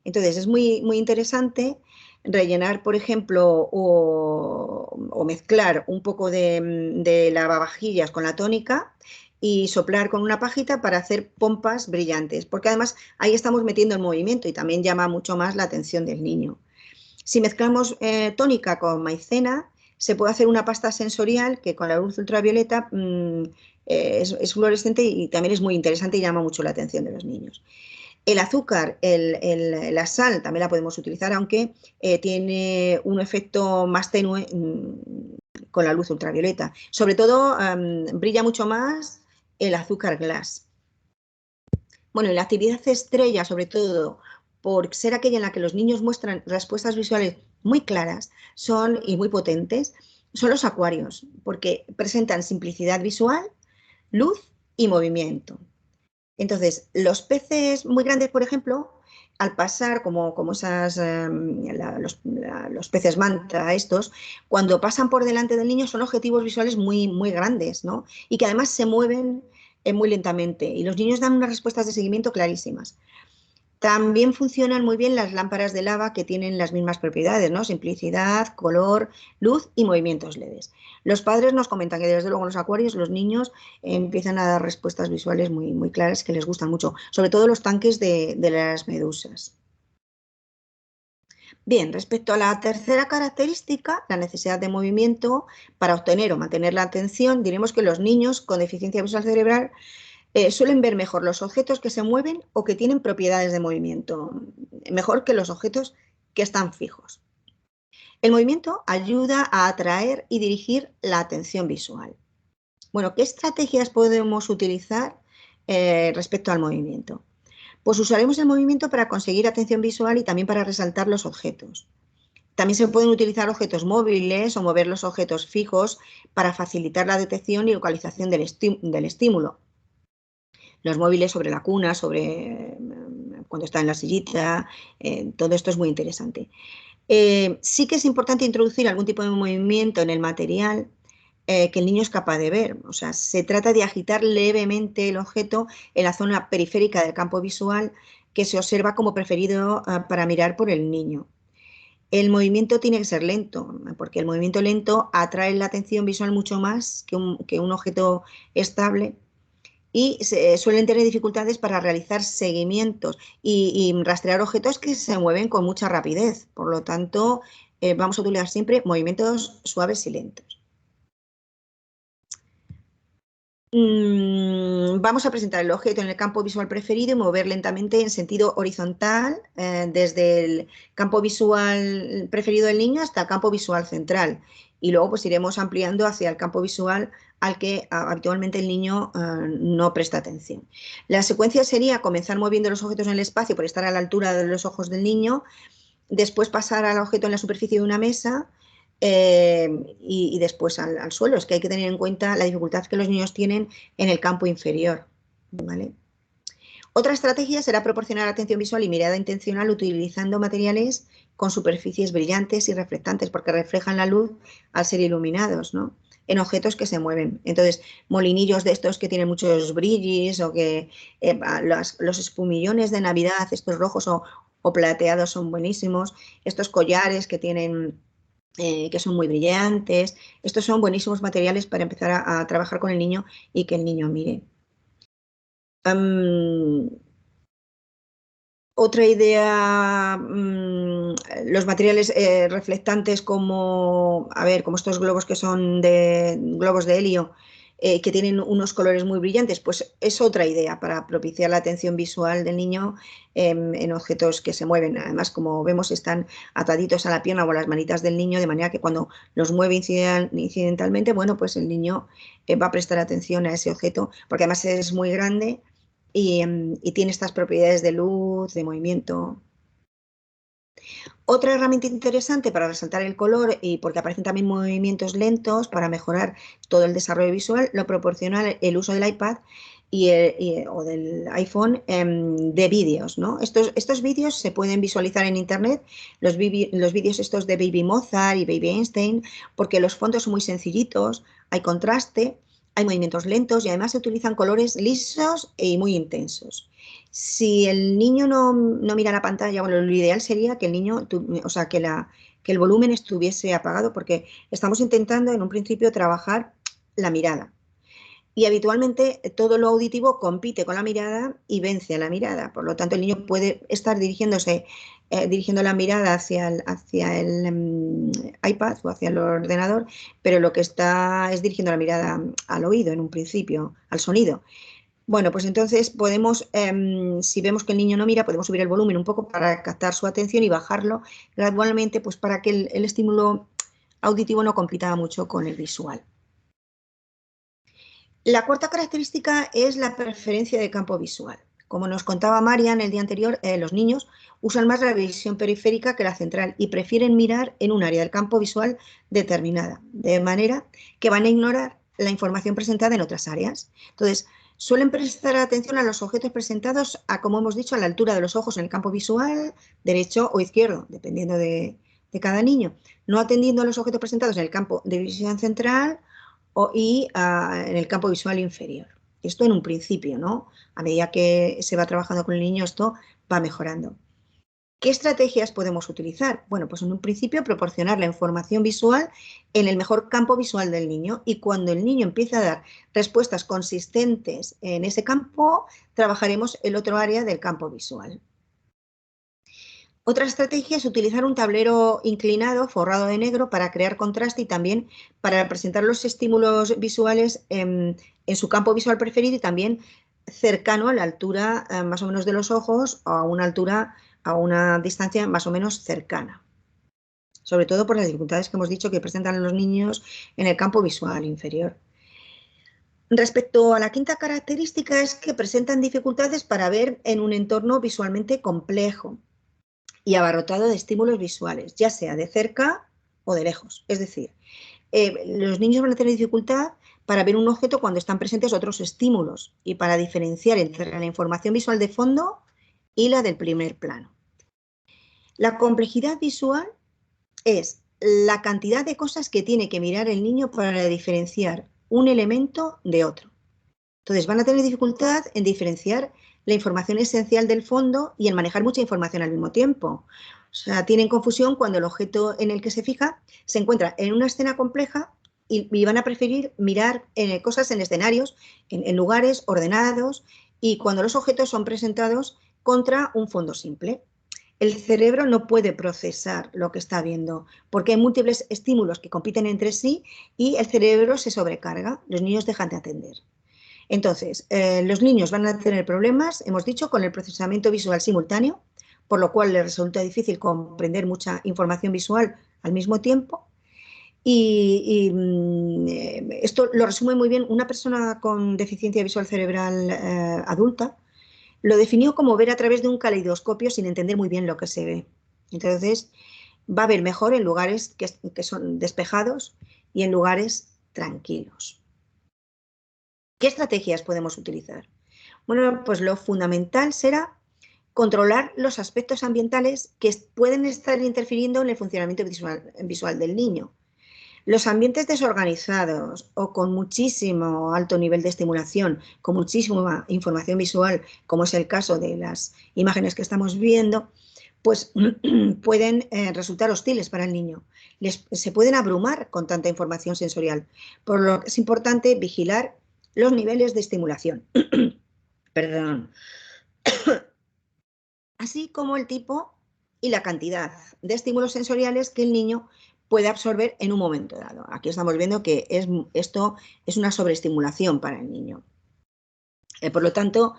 Entonces es muy interesante rellenar, por ejemplo, o mezclar un poco de lavavajillas con la tónica y soplar con una pajita para hacer pompas brillantes, porque además ahí estamos metiendo el movimiento y también llama mucho más la atención del niño. Si mezclamos tónica con maicena, se puede hacer una pasta sensorial que con la luz ultravioleta es fluorescente y también es muy interesante y llama mucho la atención de los niños. El azúcar, la sal también la podemos utilizar, aunque tiene un efecto más tenue con la luz ultravioleta. Sobre todo brilla mucho más el azúcar glass. Bueno, y la actividad estrella, sobre todo por ser aquella en la que los niños muestran respuestas visuales muy claras y muy potentes, son los acuarios, porque presentan simplicidad visual, luz y movimiento. Entonces, los peces muy grandes, por ejemplo, al pasar como los peces manta estos, cuando pasan por delante del niño son objetivos visuales muy grandes, ¿no? Y que además se mueven muy lentamente y los niños dan unas respuestas de seguimiento clarísimas. También funcionan muy bien las lámparas de lava, que tienen las mismas propiedades, ¿no? Simplicidad, color, luz y movimientos leves. Los padres nos comentan que desde luego en los acuarios los niños empiezan a dar respuestas visuales muy claras que les gustan mucho, sobre todo los tanques de las medusas. Bien, respecto a la tercera característica, la necesidad de movimiento para obtener o mantener la atención, diremos que los niños con deficiencia visual cerebral suelen ver mejor los objetos que se mueven o que tienen propiedades de movimiento, mejor que los objetos que están fijos. El movimiento ayuda a atraer y dirigir la atención visual. Bueno, ¿qué estrategias podemos utilizar respecto al movimiento? Pues usaremos el movimiento para conseguir atención visual y también para resaltar los objetos. También se pueden utilizar objetos móviles o mover los objetos fijos para facilitar la detección y localización del estímulo. Los móviles sobre la cuna, cuando está en la sillita, todo esto es muy interesante. Sí que es importante introducir algún tipo de movimiento en el material que el niño es capaz de ver. O sea, se trata de agitar levemente el objeto en la zona periférica del campo visual que se observa como preferido para mirar por el niño. El movimiento tiene que ser lento, porque el movimiento lento atrae la atención visual mucho más que un objeto estable, y suelen tener dificultades para realizar seguimientos y rastrear objetos que se mueven con mucha rapidez. Por lo tanto, vamos a utilizar siempre movimientos suaves y lentos. Vamos a presentar el objeto en el campo visual preferido y mover lentamente en sentido horizontal desde el campo visual preferido del niño hasta el campo visual central. y luego pues iremos ampliando hacia el campo visual al que habitualmente el niño no presta atención. La secuencia sería comenzar moviendo los objetos en el espacio por estar a la altura de los ojos del niño, después pasar al objeto en la superficie de una mesa y después al suelo. Es que hay que tener en cuenta la dificultad que los niños tienen en el campo inferior, ¿vale? Otra estrategia será proporcionar atención visual y mirada intencional utilizando materiales con superficies brillantes y reflectantes, porque reflejan la luz al ser iluminados, ¿no?, en objetos que se mueven. Entonces, molinillos de estos que tienen muchos brillis, o que los espumillones de Navidad, estos rojos o plateados, son buenísimos. Estos collares que tienen, que son muy brillantes, estos son buenísimos materiales para empezar a trabajar con el niño y que el niño mire. Otra idea, los materiales reflectantes como estos globos que son globos de helio, que tienen unos colores muy brillantes, pues es otra idea para propiciar la atención visual del niño en objetos que se mueven. Además, como vemos, están ataditos a la pierna o a las manitas del niño, de manera que cuando los mueve incidentalmente, bueno, pues el niño va a prestar atención a ese objeto, porque además es muy grande y tiene estas propiedades de luz, de movimiento. Otra herramienta interesante para resaltar el color, y porque aparecen también movimientos lentos para mejorar todo el desarrollo visual, lo proporciona el uso del iPad o del iPhone de vídeos, ¿no? Estos vídeos se pueden visualizar en internet, los vídeos estos de Baby Mozart y Baby Einstein, porque los fondos son muy sencillitos, hay contraste, hay movimientos lentos y además se utilizan colores lisos y muy intensos. Si el niño no mira la pantalla, bueno, lo ideal sería que el niño, que el volumen estuviese apagado, porque estamos intentando en un principio trabajar la mirada. Y habitualmente todo lo auditivo compite con la mirada y vence a la mirada. Por lo tanto, el niño puede estar dirigiendo la mirada hacia el iPad o hacia el ordenador, pero lo que está es dirigiendo la mirada al oído en un principio, al sonido. Bueno, pues entonces podemos, si vemos que el niño no mira, podemos subir el volumen un poco para captar su atención y bajarlo gradualmente, pues para que el estímulo auditivo no compita mucho con el visual. La cuarta característica es la preferencia de campo visual. Como nos contaba Marian el día anterior, los niños usan más la visión periférica que la central y prefieren mirar en un área del campo visual determinada, de manera que van a ignorar la información presentada en otras áreas. Entonces, suelen prestar atención a los objetos presentados, como hemos dicho, a la altura de los ojos en el campo visual, derecho o izquierdo, dependiendo de cada niño, no atendiendo a los objetos presentados en el campo de visión central en el campo visual inferior. Esto en un principio, ¿no? A medida que se va trabajando con el niño, esto va mejorando. ¿Qué estrategias podemos utilizar? Bueno, pues en un principio proporcionar la información visual en el mejor campo visual del niño, y cuando el niño empiece a dar respuestas consistentes en ese campo, trabajaremos el otro área del campo visual. Otra estrategia es utilizar un tablero inclinado forrado de negro para crear contraste y también para presentar los estímulos visuales en su campo visual preferido y también cercano a la altura más o menos de los ojos, o a una distancia más o menos cercana. Sobre todo por las dificultades que hemos dicho que presentan los niños en el campo visual inferior. Respecto a la quinta característica, es que presentan dificultades para ver en un entorno visualmente complejo y abarrotado de estímulos visuales, ya sea de cerca o de lejos. Es decir, los niños van a tener dificultad para ver un objeto cuando están presentes otros estímulos y para diferenciar entre la información visual de fondo y la del primer plano. La complejidad visual es la cantidad de cosas que tiene que mirar el niño para diferenciar un elemento de otro. Entonces van a tener dificultad en diferenciar la información esencial del fondo y en manejar mucha información al mismo tiempo. O sea, tienen confusión cuando el objeto en el que se fija se encuentra en una escena compleja y van a preferir mirar cosas en escenarios, en lugares ordenados, y cuando los objetos son presentados contra un fondo simple. El cerebro no puede procesar lo que está viendo porque hay múltiples estímulos que compiten entre sí y el cerebro se sobrecarga. Los niños dejan de atender. Entonces, los niños van a tener problemas, hemos dicho, con el procesamiento visual simultáneo, por lo cual les resulta difícil comprender mucha información visual al mismo tiempo. Esto lo resume muy bien una persona con deficiencia visual cerebral adulta. Lo definió como ver a través de un caleidoscopio sin entender muy bien lo que se ve. Entonces, va a ver mejor en lugares que son despejados y en lugares tranquilos. ¿Qué estrategias podemos utilizar? Bueno, pues lo fundamental será controlar los aspectos ambientales que pueden estar interfiriendo en el funcionamiento visual del niño. Los ambientes desorganizados o con muchísimo alto nivel de estimulación, con muchísima información visual, como es el caso de las imágenes que estamos viendo, pues pueden resultar hostiles para el niño. Se pueden abrumar con tanta información sensorial, por lo que es importante vigilar los niveles de estimulación. Perdón. Así como el tipo y la cantidad de estímulos sensoriales que el niño puede absorber en un momento dado. Aquí estamos viendo que esto es una sobreestimulación para el niño. Por lo tanto,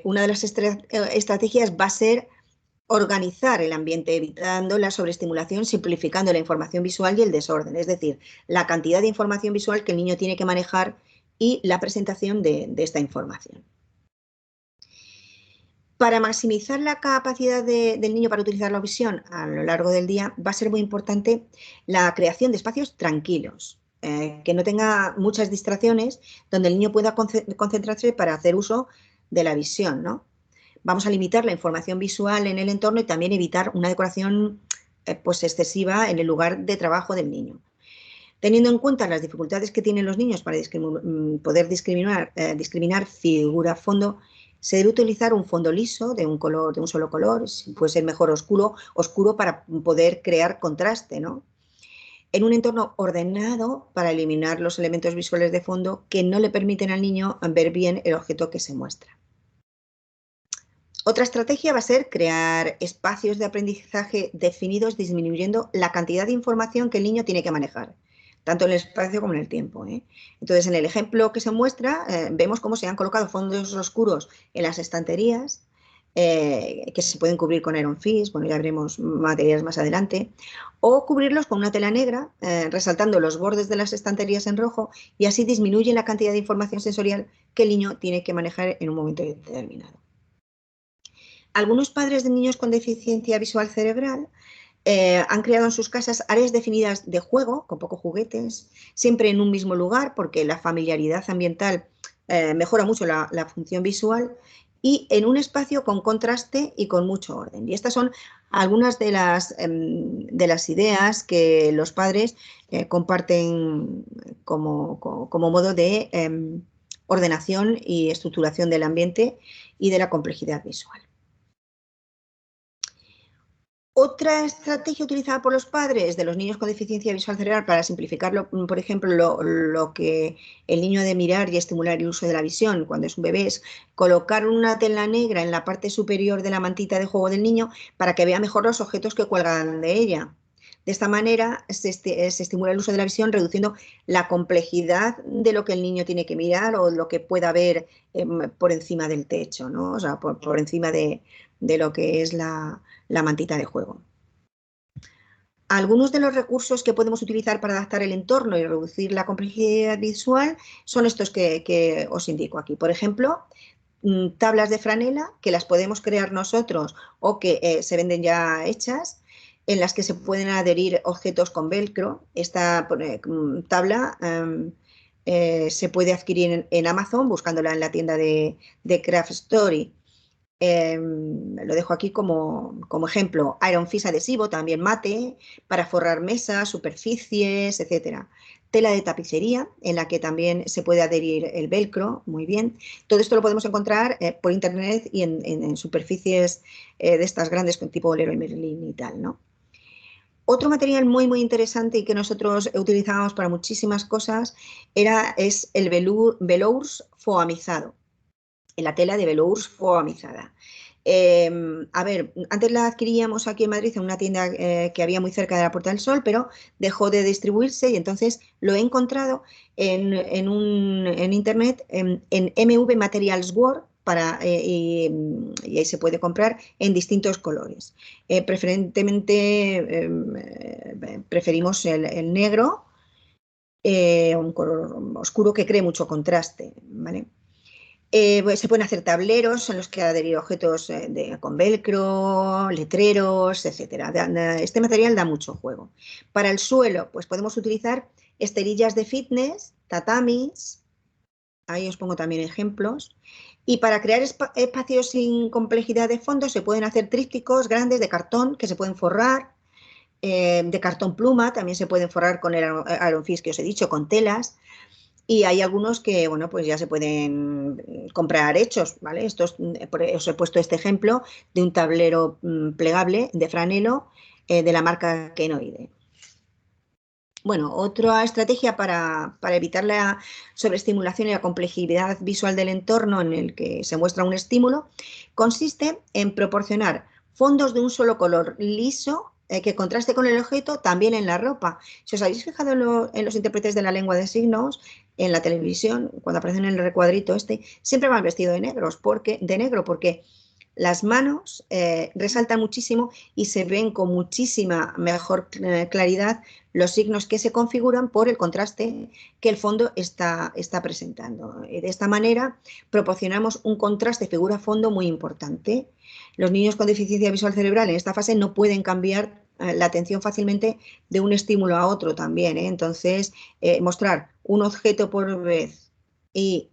una de las estrategias va a ser organizar el ambiente, evitando la sobreestimulación, simplificando la información visual y el desorden, es decir, la cantidad de información visual que el niño tiene que manejar y la presentación de esta información. Para maximizar la capacidad del niño para utilizar la visión a lo largo del día, va a ser muy importante la creación de espacios tranquilos, que no tenga muchas distracciones, donde el niño pueda concentrarse para hacer uso de la visión, ¿no? Vamos a limitar la información visual en el entorno y también evitar una decoración pues excesiva en el lugar de trabajo del niño. Teniendo en cuenta las dificultades que tienen los niños para poder discriminar figura-fondo, se debe utilizar un fondo liso de un solo color, puede ser mejor oscuro para poder crear contraste, ¿no? En un entorno ordenado para eliminar los elementos visuales de fondo que no le permiten al niño ver bien el objeto que se muestra. Otra estrategia va a ser crear espacios de aprendizaje definidos, disminuyendo la cantidad de información que el niño tiene que manejar, tanto en el espacio como en el tiempo. Entonces, en el ejemplo que se muestra, vemos cómo se han colocado fondos oscuros en las estanterías, que se pueden cubrir con Iron Fix, bueno, ya veremos materiales más adelante, o cubrirlos con una tela negra, resaltando los bordes de las estanterías en rojo, y así disminuye la cantidad de información sensorial que el niño tiene que manejar en un momento determinado. Algunos padres de niños con deficiencia visual cerebral han creado en sus casas áreas definidas de juego, con pocos juguetes, siempre en un mismo lugar, porque la familiaridad ambiental mejora mucho la función visual, y en un espacio con contraste y con mucho orden. Y estas son algunas de las ideas que los padres comparten como modo de ordenación y estructuración del ambiente y de la complejidad visual. Otra estrategia utilizada por los padres de los niños con deficiencia visual cerebral para simplificarlo, por ejemplo, lo que el niño ha de mirar y estimular el uso de la visión cuando es un bebé, es colocar una tela negra en la parte superior de la mantita de juego del niño para que vea mejor los objetos que cuelgan de ella. De esta manera se estimula el uso de la visión, reduciendo la complejidad de lo que el niño tiene que mirar o lo que pueda ver por encima del techo, ¿no? O sea, por encima de lo que es la mantita de juego. Algunos de los recursos que podemos utilizar para adaptar el entorno y reducir la complejidad visual son estos que os indico aquí. Por ejemplo, tablas de franela que las podemos crear nosotros o que se venden ya hechas, en las que se pueden adherir objetos con velcro. Esta tabla se puede adquirir en Amazon buscándola en la tienda de Craft Story. Lo dejo aquí como ejemplo. Iron Fix adhesivo, también mate, para forrar mesas, superficies, etcétera. Tela de tapicería, en la que también se puede adherir el velcro, muy bien. Todo esto lo podemos encontrar por internet y en superficies de estas grandes, tipo Leroy Merlin y tal, ¿no? Otro material muy, muy interesante y que nosotros utilizábamos para muchísimas cosas es el velours foamizado, la tela de velours foamizada. A ver, antes la adquiríamos aquí en Madrid en una tienda que había muy cerca de la Puerta del Sol, pero dejó de distribuirse y entonces lo he encontrado en internet en MV Materials World, y ahí se puede comprar en distintos colores. Preferentemente preferimos el negro, un color oscuro que cree mucho contraste, ¿vale? Pues se pueden hacer tableros en los que adherir objetos con velcro, letreros, etc. Este material da mucho juego. Para el suelo, pues podemos utilizar esterillas de fitness, tatamis, ahí os pongo también ejemplos. Y para crear espacios sin complejidad de fondo se pueden hacer trípticos grandes de cartón que se pueden forrar, de cartón pluma, también se pueden forrar con el Aeron Fix que os he dicho, con telas. Y hay algunos que, bueno, pues ya se pueden comprar hechos, ¿vale? Estos, os he puesto este ejemplo de un tablero plegable de franelo de la marca Kenoide. Bueno, otra estrategia para evitar la sobreestimulación y la complejidad visual del entorno en el que se muestra un estímulo consiste en proporcionar fondos de un solo color liso que contraste con el objeto también en la ropa. Si os habéis fijado en los intérpretes de la lengua de signos, en la televisión, cuando aparecen en el recuadrito siempre van vestidos de negro, porque las manos resaltan muchísimo y se ven con muchísima mejor claridad los signos que se configuran por el contraste que el fondo está presentando. De esta manera proporcionamos un contraste figura-fondo muy importante. Los niños con deficiencia visual cerebral en esta fase no pueden cambiar la atención fácilmente de un estímulo a otro también. Entonces, mostrar un objeto por vez y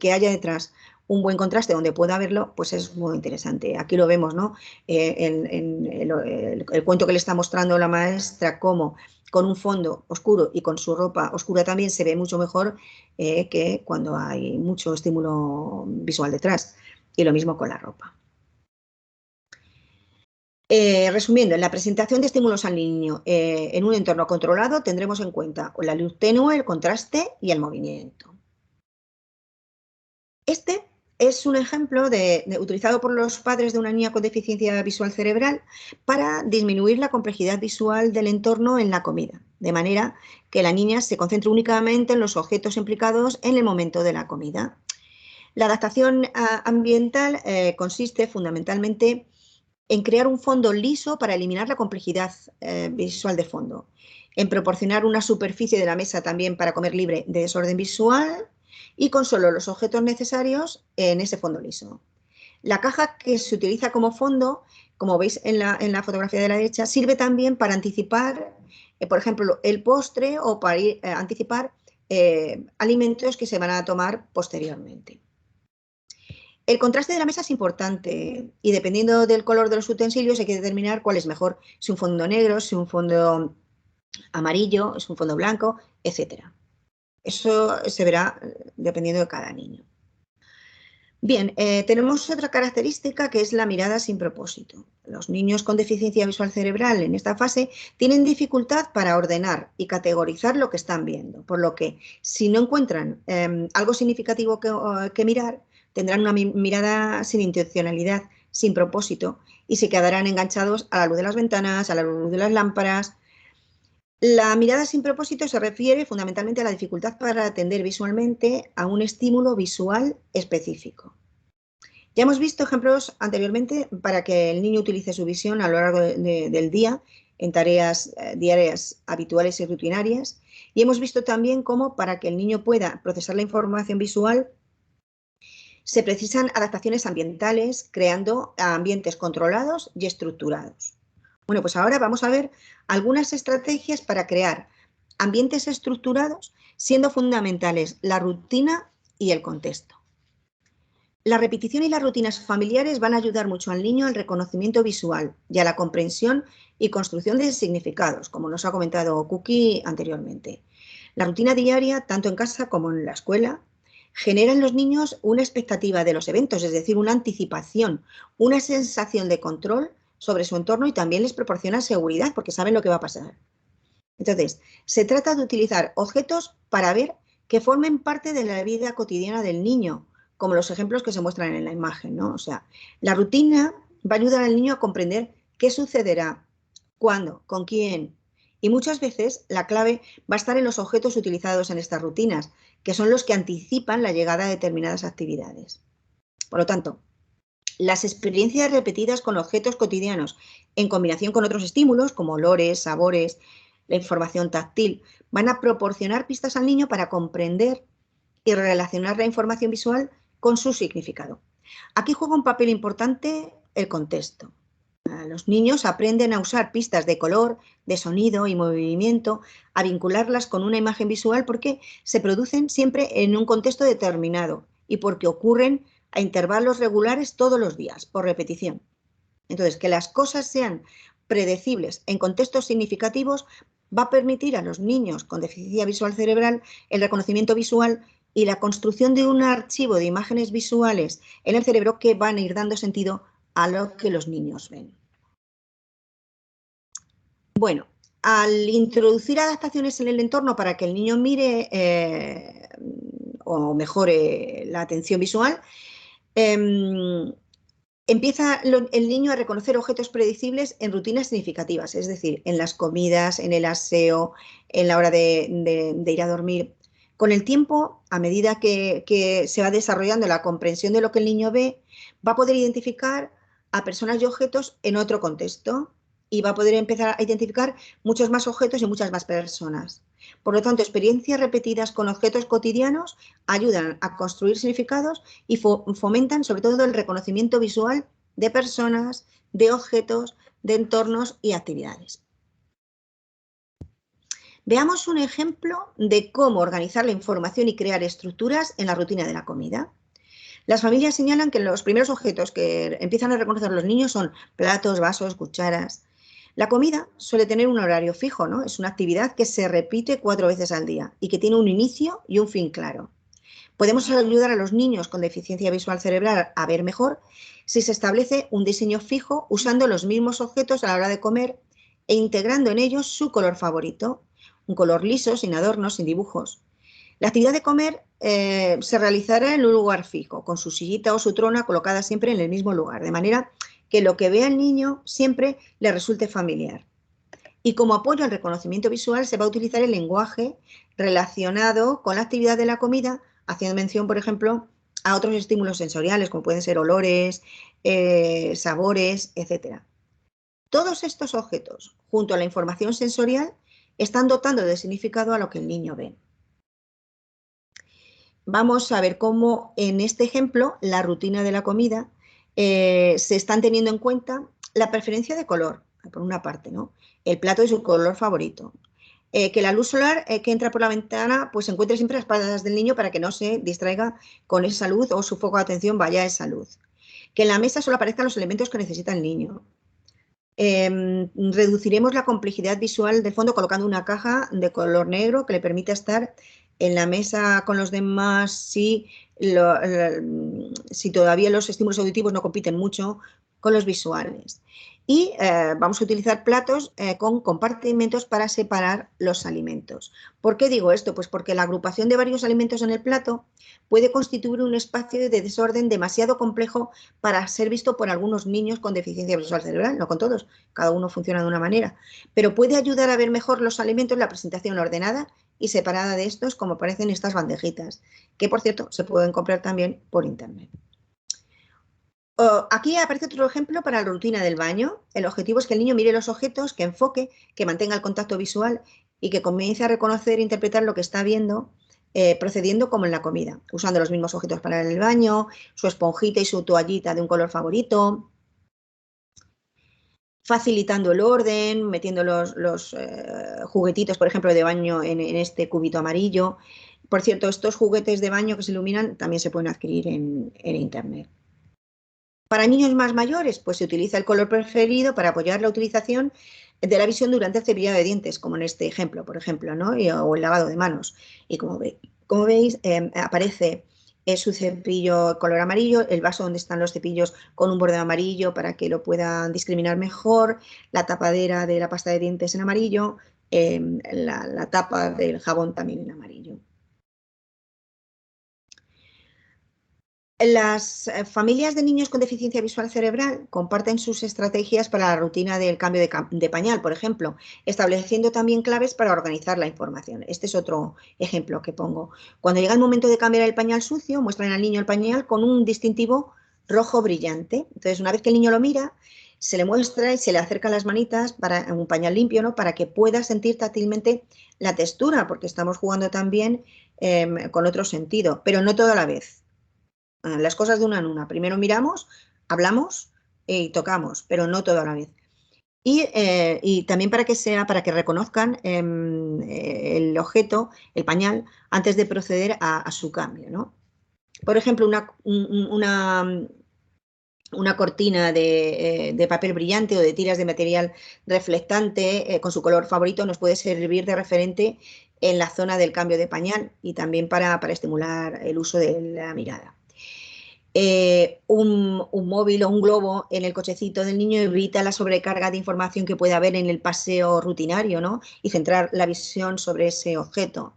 que haya detrás un buen contraste donde pueda verlo, pues es muy interesante. Aquí lo vemos, ¿no? El cuento que le está mostrando la maestra, cómo con un fondo oscuro y con su ropa oscura también se ve mucho mejor que cuando hay mucho estímulo visual detrás. Y lo mismo con la ropa. Resumiendo, en la presentación de estímulos al niño en un entorno controlado tendremos en cuenta la luz tenue, el contraste y el movimiento. Este es un ejemplo utilizado por los padres de una niña con deficiencia visual cerebral para disminuir la complejidad visual del entorno en la comida, de manera que la niña se concentre únicamente en los objetos implicados en el momento de la comida. La adaptación ambiental consiste fundamentalmente en crear un fondo liso para eliminar la complejidad visual de fondo, en proporcionar una superficie de la mesa también para comer libre de desorden visual y con solo los objetos necesarios en ese fondo liso. La caja que se utiliza como fondo, como veis en la fotografía de la derecha, sirve también para anticipar, por ejemplo, el postre o para anticipar alimentos que se van a tomar posteriormente. El contraste de la mesa es importante y dependiendo del color de los utensilios hay que determinar cuál es mejor, si un fondo negro, si un fondo amarillo, si un fondo blanco, etc. Eso se verá dependiendo de cada niño. Bien, tenemos otra característica que es la mirada sin propósito. Los niños con deficiencia visual cerebral en esta fase tienen dificultad para ordenar y categorizar lo que están viendo, por lo que si no encuentran algo significativo que mirar, tendrán una mirada sin intencionalidad, sin propósito, y se quedarán enganchados a la luz de las ventanas, a la luz de las lámparas. La mirada sin propósito se refiere fundamentalmente a la dificultad para atender visualmente a un estímulo visual específico. Ya hemos visto ejemplos anteriormente para que el niño utilice su visión a lo largo del día en tareas diarias habituales y rutinarias, y hemos visto también cómo para que el niño pueda procesar la información visual se precisan adaptaciones ambientales creando ambientes controlados y estructurados. Bueno, pues ahora vamos a ver algunas estrategias para crear ambientes estructurados, siendo fundamentales la rutina y el contexto. La repetición y las rutinas familiares van a ayudar mucho al niño al reconocimiento visual y a la comprensión y construcción de significados, como nos ha comentado Cookie anteriormente. La rutina diaria, tanto en casa como en la escuela, genera en los niños una expectativa de los eventos, es decir, una anticipación, una sensación de control sobre su entorno y también les proporciona seguridad porque saben lo que va a pasar. Entonces, se trata de utilizar objetos para ver que formen parte de la vida cotidiana del niño, como los ejemplos que se muestran en la imagen, ¿no? O sea, la rutina va a ayudar al niño a comprender qué sucederá, cuándo, con quién. Y muchas veces la clave va a estar en los objetos utilizados en estas rutinas, que son los que anticipan la llegada de determinadas actividades. Por lo tanto, las experiencias repetidas con objetos cotidianos en combinación con otros estímulos como olores, sabores, la información táctil, van a proporcionar pistas al niño para comprender y relacionar la información visual con su significado. Aquí juega un papel importante el contexto. Los niños aprenden a usar pistas de color, de sonido y movimiento, a vincularlas con una imagen visual porque se producen siempre en un contexto determinado y porque ocurren a intervalos regulares todos los días, por repetición. Entonces, que las cosas sean predecibles en contextos significativos va a permitir a los niños con deficiencia visual cerebral el reconocimiento visual y la construcción de un archivo de imágenes visuales en el cerebro que van a ir dando sentido a lo que los niños ven. Bueno, al introducir adaptaciones en el entorno para que el niño mire o mejore la atención visual, empieza el niño a reconocer objetos predecibles en rutinas significativas, es decir, en las comidas, en el aseo, en la hora de ir a dormir. Con el tiempo, a medida que se va desarrollando la comprensión de lo que el niño ve, va a poder identificar a personas y objetos en otro contexto y va a poder empezar a identificar muchos más objetos y muchas más personas. Por lo tanto, experiencias repetidas con objetos cotidianos ayudan a construir significados y fomentan sobre todo el reconocimiento visual de personas, de objetos, de entornos y actividades. Veamos un ejemplo de cómo organizar la información y crear estructuras en la rutina de la comida. Las familias señalan que los primeros objetos que empiezan a reconocer los niños son platos, vasos, cucharas. La comida suele tener un horario fijo, ¿no? Es una actividad que se repite 4 veces al día y que tiene un inicio y un fin claro. Podemos ayudar a los niños con deficiencia visual cerebral a ver mejor si se establece un diseño fijo usando los mismos objetos a la hora de comer e integrando en ellos su color favorito, un color liso, sin adornos, sin dibujos. La actividad de comer se realizará en un lugar fijo, con su sillita o su trona colocada siempre en el mismo lugar, de manera que lo que vea el niño siempre le resulte familiar. Y como apoyo al reconocimiento visual se va a utilizar el lenguaje relacionado con la actividad de la comida, haciendo mención, por ejemplo, a otros estímulos sensoriales, como pueden ser olores, sabores, etc. Todos estos objetos, junto a la información sensorial, están dotando de significado a lo que el niño ve. Vamos a ver cómo en este ejemplo, la rutina de la comida, se están teniendo en cuenta la preferencia de color, por una parte, ¿no? El plato de su color favorito. Que la luz solar que entra por la ventana pues se encuentre siempre a las espaldas del niño para que no se distraiga con esa luz o su foco de atención vaya a esa luz. Que en la mesa solo aparezcan los elementos que necesita el niño. Reduciremos la complejidad visual del fondo colocando una caja de color negro que le permita estar en la mesa con los demás si todavía los estímulos auditivos no compiten mucho con los visuales. Y vamos a utilizar platos con compartimentos para separar los alimentos. ¿Por qué digo esto? Pues porque la agrupación de varios alimentos en el plato puede constituir un espacio de desorden demasiado complejo para ser visto por algunos niños con deficiencia visual cerebral, no con todos, cada uno funciona de una manera, pero puede ayudar a ver mejor los alimentos en la presentación ordenada y separada de estos, como aparecen estas bandejitas, que por cierto se pueden comprar también por internet. Aquí aparece otro ejemplo para la rutina del baño. El objetivo es que el niño mire los objetos, que enfoque, que mantenga el contacto visual y que comience a reconocer e interpretar lo que está viendo, procediendo como en la comida, usando los mismos objetos para el baño, su esponjita y su toallita de un color favorito, facilitando el orden, metiendo los juguetitos, por ejemplo, de baño en este cubito amarillo. Por cierto, estos juguetes de baño que se iluminan también se pueden adquirir en internet. Para niños más mayores, pues se utiliza el color preferido para apoyar la utilización de la visión durante el cepillado de dientes, como en este ejemplo, por ejemplo, ¿no? O el lavado de manos. Y como veis, aparece su cepillo color amarillo, el vaso donde están los cepillos con un borde amarillo para que lo puedan discriminar mejor, la tapadera de la pasta de dientes en amarillo, la tapa del jabón también en amarillo. Las familias de niños con deficiencia visual cerebral comparten sus estrategias para la rutina del cambio de pañal, por ejemplo, estableciendo también claves para organizar la información. Este es otro ejemplo que pongo. Cuando llega el momento de cambiar el pañal sucio, muestran al niño el pañal con un distintivo rojo brillante. Entonces, una vez que el niño lo mira, se le muestra y se le acercan las manitas para un pañal limpio, ¿no? Para que pueda sentir táctilmente la textura, porque estamos jugando también con otro sentido, pero no toda la vez. Las cosas de una en una. Primero miramos, hablamos y tocamos, pero no toda la vez. Y también para que reconozcan el objeto, el pañal, antes de proceder a su cambio, ¿no? Por ejemplo, una cortina de papel brillante o de tiras de material reflectante con su color favorito nos puede servir de referente en la zona del cambio de pañal y también para estimular el uso de la mirada. Un móvil o un globo en el cochecito del niño evita la sobrecarga de información que puede haber en el paseo rutinario, ¿no? Y centrar la visión sobre ese objeto.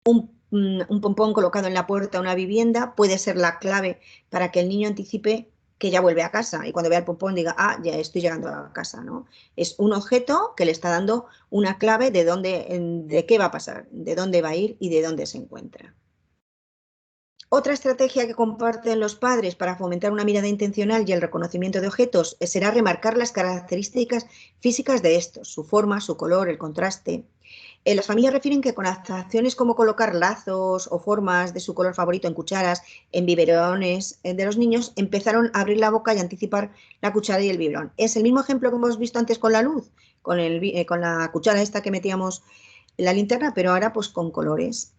Un pompón colocado en la puerta de una vivienda puede ser la clave para que el niño anticipe que ya vuelve a casa y cuando vea el pompón diga, ah, ya estoy llegando a casa, ¿no? Es un objeto que le está dando una clave de qué va a pasar, de dónde va a ir y de dónde se encuentra. Otra estrategia que comparten los padres para fomentar una mirada intencional y el reconocimiento de objetos será remarcar las características físicas de estos, su forma, su color, el contraste. Las familias refieren que con acciones como colocar lazos o formas de su color favorito en cucharas, en biberones de los niños, empezaron a abrir la boca y anticipar la cuchara y el biberón. Es el mismo ejemplo que hemos visto antes con la luz, con la cuchara esta que metíamos en la linterna, pero ahora pues con colores.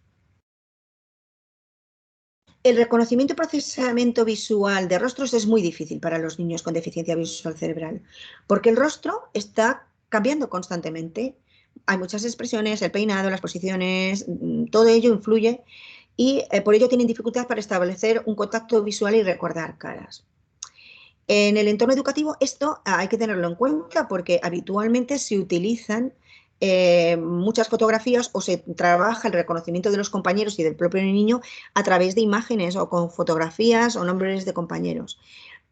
El reconocimiento y procesamiento visual de rostros es muy difícil para los niños con deficiencia visual cerebral, porque el rostro está cambiando constantemente. Hay muchas expresiones, el peinado, las posiciones, todo ello influye y por ello tienen dificultad para establecer un contacto visual y recordar caras. En el entorno educativo esto hay que tenerlo en cuenta porque habitualmente se utilizan muchas fotografías o se trabaja el reconocimiento de los compañeros y del propio niño a través de imágenes o con fotografías o nombres de compañeros.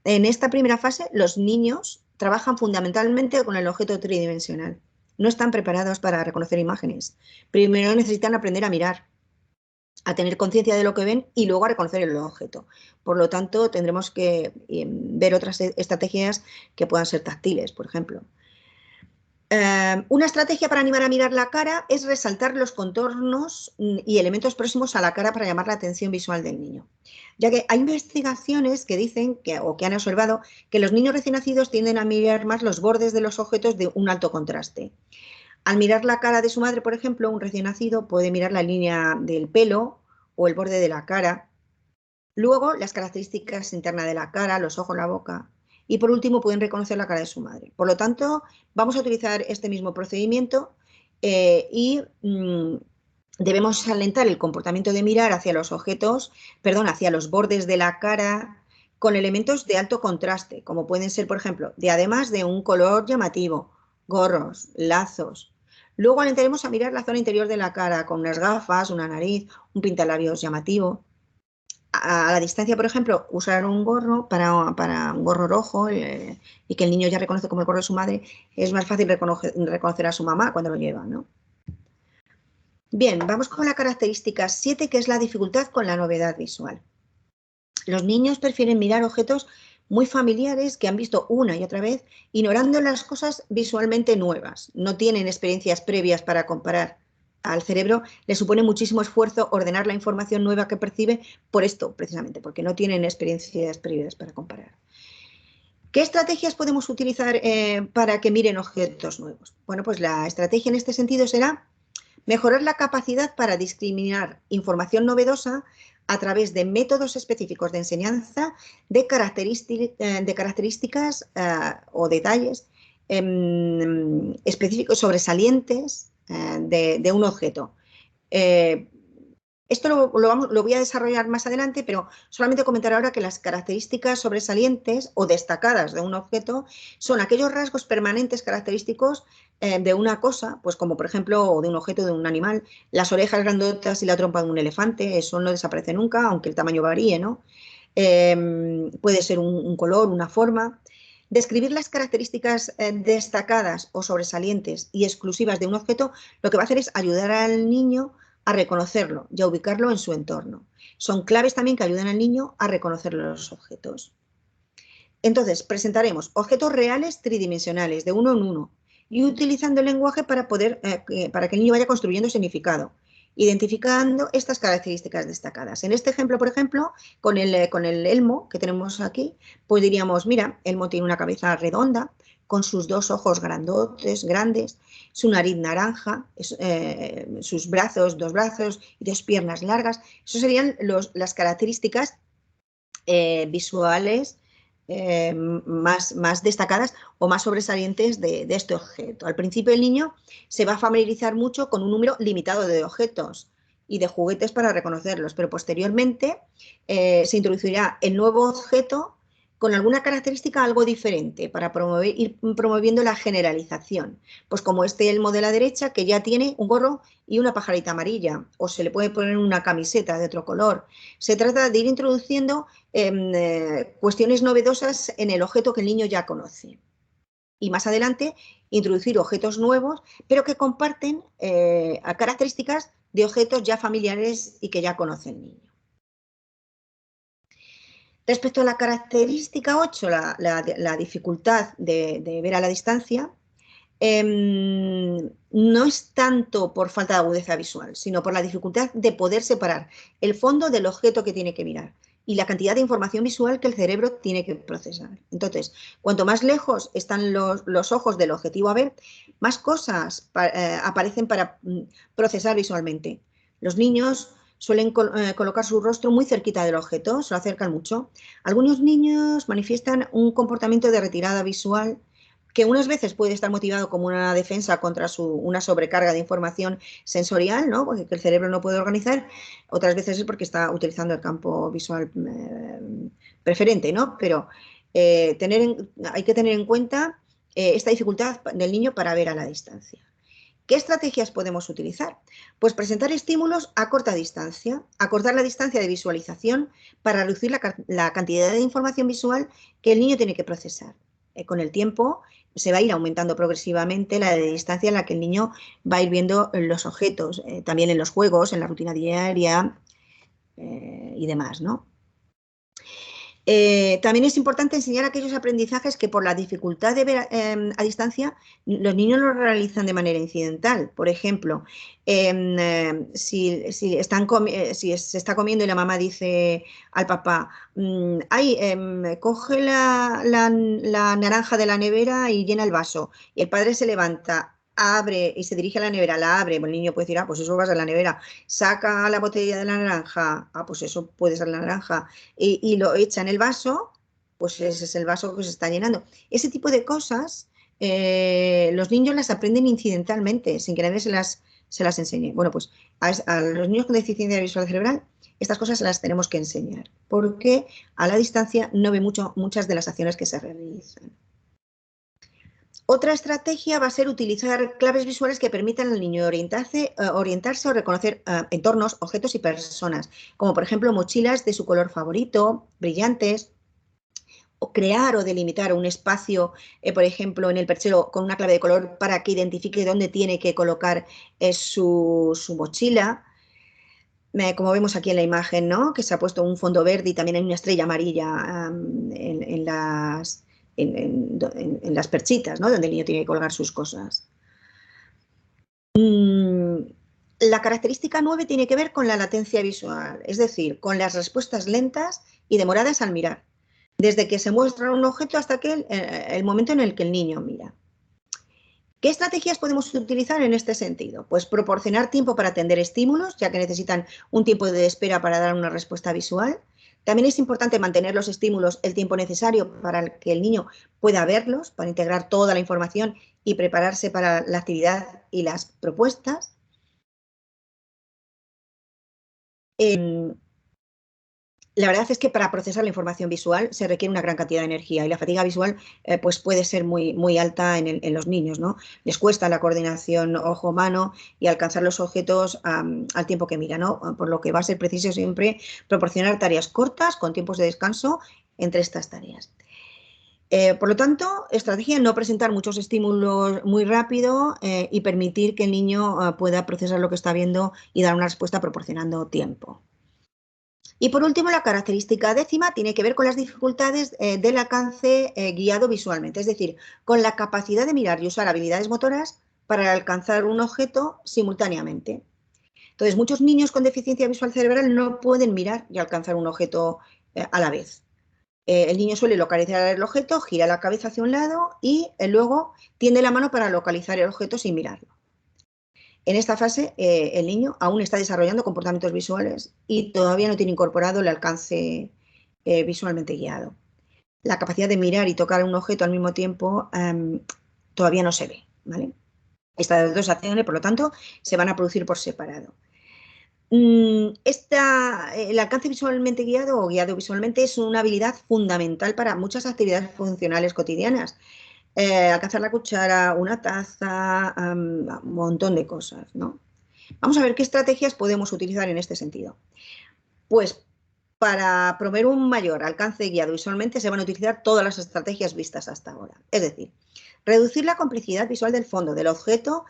En esta primera fase, los niños trabajan fundamentalmente con el objeto tridimensional. No están preparados para reconocer imágenes. Primero necesitan aprender a mirar, a tener conciencia de lo que ven y luego a reconocer el objeto. Por lo tanto, tendremos que ver otras estrategias que puedan ser táctiles, por ejemplo. Una estrategia para animar a mirar la cara es resaltar los contornos y elementos próximos a la cara para llamar la atención visual del niño. Ya que hay investigaciones que dicen o que han observado que los niños recién nacidos tienden a mirar más los bordes de los objetos de un alto contraste. Al mirar la cara de su madre, por ejemplo, un recién nacido puede mirar la línea del pelo o el borde de la cara. Luego, las características internas de la cara, los ojos, la boca. Y por último, pueden reconocer la cara de su madre. Por lo tanto, vamos a utilizar este mismo procedimiento y debemos alentar el comportamiento de mirar hacia los objetos, perdón, hacia los bordes de la cara con elementos de alto contraste, como pueden ser, por ejemplo, además de un color llamativo, gorros, lazos. Luego alentaremos a mirar la zona interior de la cara con unas gafas, una nariz, un pintalabios llamativo. A la distancia, por ejemplo, usar un gorro para un gorro rojo y que el niño ya reconoce como el gorro de su madre, es más fácil reconocer a su mamá cuando lo lleva, ¿no? Bien, vamos con la característica 7, que es la dificultad con la novedad visual. Los niños prefieren mirar objetos muy familiares que han visto una y otra vez, ignorando las cosas visualmente nuevas. No tienen experiencias previas para comparar. Al cerebro le supone muchísimo esfuerzo ordenar la información nueva que percibe por esto, precisamente, porque no tienen experiencias previas para comparar. ¿Qué estrategias podemos utilizar para que miren objetos nuevos? Bueno, pues la estrategia en este sentido será mejorar la capacidad para discriminar información novedosa a través de métodos específicos de enseñanza de características o detalles específicos sobresalientes de un objeto. Esto lo voy a desarrollar más adelante, pero solamente comentar ahora que las características sobresalientes o destacadas de un objeto son aquellos rasgos permanentes característicos de una cosa, pues como por ejemplo de un objeto, de un animal, las orejas grandotas y la trompa de un elefante, eso no desaparece nunca, aunque el tamaño varíe, ¿no? puede ser un color, una forma. Describir las características destacadas o sobresalientes y exclusivas de un objeto lo que va a hacer es ayudar al niño a reconocerlo y a ubicarlo en su entorno. Son claves también que ayudan al niño a reconocer los objetos. Entonces, presentaremos objetos reales tridimensionales de uno en uno y utilizando el lenguaje para que el niño vaya construyendo significado, identificando estas características destacadas. En este ejemplo, por ejemplo, con el elmo que tenemos aquí, pues diríamos, mira, Elmo tiene una cabeza redonda, con sus dos ojos grandes, su nariz naranja, sus brazos, dos brazos y dos piernas largas. Esas serían las características visuales más destacadas o más sobresalientes de este objeto. Al principio el niño se va a familiarizar mucho con un número limitado de objetos y de juguetes para reconocerlos, pero posteriormente se introducirá el nuevo objeto con alguna característica algo diferente para ir promoviendo la generalización. Pues como este elmo de la derecha, que ya tiene un gorro y una pajarita amarilla, o se le puede poner una camiseta de otro color. Se trata de ir introduciendo cuestiones novedosas en el objeto que el niño ya conoce. Y más adelante, introducir objetos nuevos, pero que comparten características de objetos ya familiares y que ya conoce el niño. Respecto a la característica 8, la dificultad de ver a la distancia, no es tanto por falta de agudeza visual, sino por la dificultad de poder separar el fondo del objeto que tiene que mirar y la cantidad de información visual que el cerebro tiene que procesar. Entonces, cuanto más lejos están los ojos del objetivo a ver, más cosas aparecen para procesar visualmente. Los niños suelen colocar su rostro muy cerquita del objeto, se lo acercan mucho. Algunos niños manifiestan un comportamiento de retirada visual que unas veces puede estar motivado como una defensa contra una sobrecarga de información sensorial, ¿no? Porque el cerebro no puede organizar, otras veces es porque está utilizando el campo visual preferente, ¿no? Pero hay que tener en cuenta esta dificultad del niño para ver a la distancia. ¿Qué estrategias podemos utilizar? Pues presentar estímulos a corta distancia, acortar la distancia de visualización para reducir la cantidad de información visual que el niño tiene que procesar. Con el tiempo se va a ir aumentando progresivamente la distancia en la que el niño va a ir viendo los objetos, también en los juegos, en la rutina diaria y demás, ¿no? También es importante enseñar aquellos aprendizajes que por la dificultad de ver a distancia los niños lo realizan de manera incidental. Por ejemplo, si se está comiendo y la mamá dice al papá, coge la naranja de la nevera y llena el vaso. Y el padre se levanta, abre y se dirige a la nevera, la abre, el niño puede decir, pues eso va a ser la nevera, saca la botella de la naranja, pues eso puede ser la naranja, y lo echa en el vaso, pues ese es el vaso que se está llenando. Ese tipo de cosas los niños las aprenden incidentalmente, sin que nadie se las enseñe. Bueno, pues a los niños con deficiencia visual cerebral estas cosas las tenemos que enseñar, porque a la distancia no ve muchas de las acciones que se realizan. Otra estrategia va a ser utilizar claves visuales que permitan al niño orientarse o reconocer entornos, objetos y personas, como por ejemplo mochilas de su color favorito, brillantes, o crear o delimitar un espacio, por ejemplo, en el perchero con una clave de color para que identifique dónde tiene que colocar su mochila. Como vemos aquí en la imagen, ¿no? Que se ha puesto un fondo verde y también hay una estrella amarilla en las perchitas, ¿no? Donde el niño tiene que colgar sus cosas. La característica 9 tiene que ver con la latencia visual, es decir, con las respuestas lentas y demoradas al mirar, desde que se muestra un objeto hasta el momento en el que el niño mira. ¿Qué estrategias podemos utilizar en este sentido? Pues proporcionar tiempo para atender estímulos, ya que necesitan un tiempo de espera para dar una respuesta visual. También es importante mantener los estímulos el tiempo necesario para que el niño pueda verlos, para integrar toda la información y prepararse para la actividad y las propuestas. La verdad es que para procesar la información visual se requiere una gran cantidad de energía y la fatiga visual pues puede ser muy alta en los niños, ¿no? Les cuesta la coordinación ojo-mano y alcanzar los objetos al tiempo que miran, ¿no? Por lo que va a ser preciso siempre proporcionar tareas cortas con tiempos de descanso entre estas tareas. Por lo tanto, estrategia no presentar muchos estímulos muy rápido y permitir que el niño pueda procesar lo que está viendo y dar una respuesta proporcionando tiempo. Y por último, la característica décima tiene que ver con las dificultades del alcance guiado visualmente, es decir, con la capacidad de mirar y usar habilidades motoras para alcanzar un objeto simultáneamente. Entonces, muchos niños con deficiencia visual cerebral no pueden mirar y alcanzar un objeto a la vez. El niño suele localizar el objeto, gira la cabeza hacia un lado y luego tiende la mano para localizar el objeto sin mirarlo. En esta fase, el niño aún está desarrollando comportamientos visuales y todavía no tiene incorporado el alcance visualmente guiado. La capacidad de mirar y tocar un objeto al mismo tiempo todavía no se ve, ¿vale? Estas dos acciones, por lo tanto, se van a producir por separado. El alcance visualmente guiado o guiado visualmente es una habilidad fundamental para muchas actividades funcionales cotidianas. Alcanzar la cuchara, una taza, un montón de cosas, ¿no? Vamos a ver qué estrategias podemos utilizar en este sentido. Pues para promover un mayor alcance guiado visualmente se van a utilizar todas las estrategias vistas hasta ahora. Es decir, reducir la complejidad visual del fondo, del objeto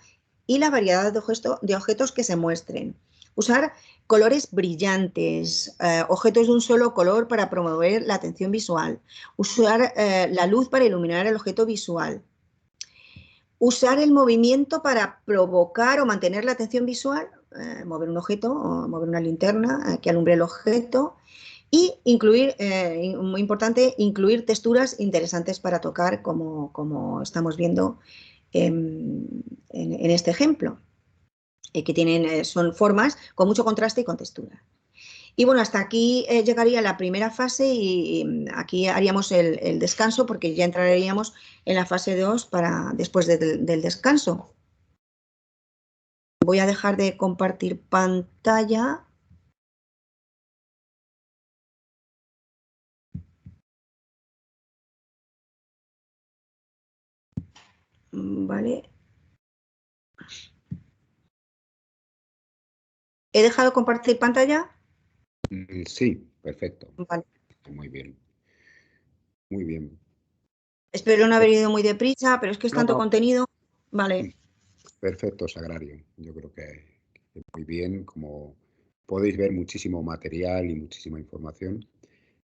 y la variedad de objetos que se muestren. Usar colores brillantes, objetos de un solo color para promover la atención visual. Usar la luz para iluminar el objeto visual. Usar el movimiento para provocar o mantener la atención visual, mover un objeto o mover una linterna que alumbre el objeto y incluir, muy importante, incluir texturas interesantes para tocar como estamos viendo en este ejemplo, que son formas con mucho contraste y con textura. Y bueno, hasta aquí llegaría la primera fase y aquí haríamos el descanso porque ya entraríamos en la fase 2 para después del descanso. Voy a dejar de compartir pantalla. Vale. ¿He dejado de compartir pantalla? Sí, perfecto. Vale. Muy bien. Muy bien. Espero no haber ido muy deprisa, pero es que es No, tanto no, contenido. Vale. perfecto, Sagrario. Yo creo que muy bien. Como podéis ver, muchísimo material y muchísima información.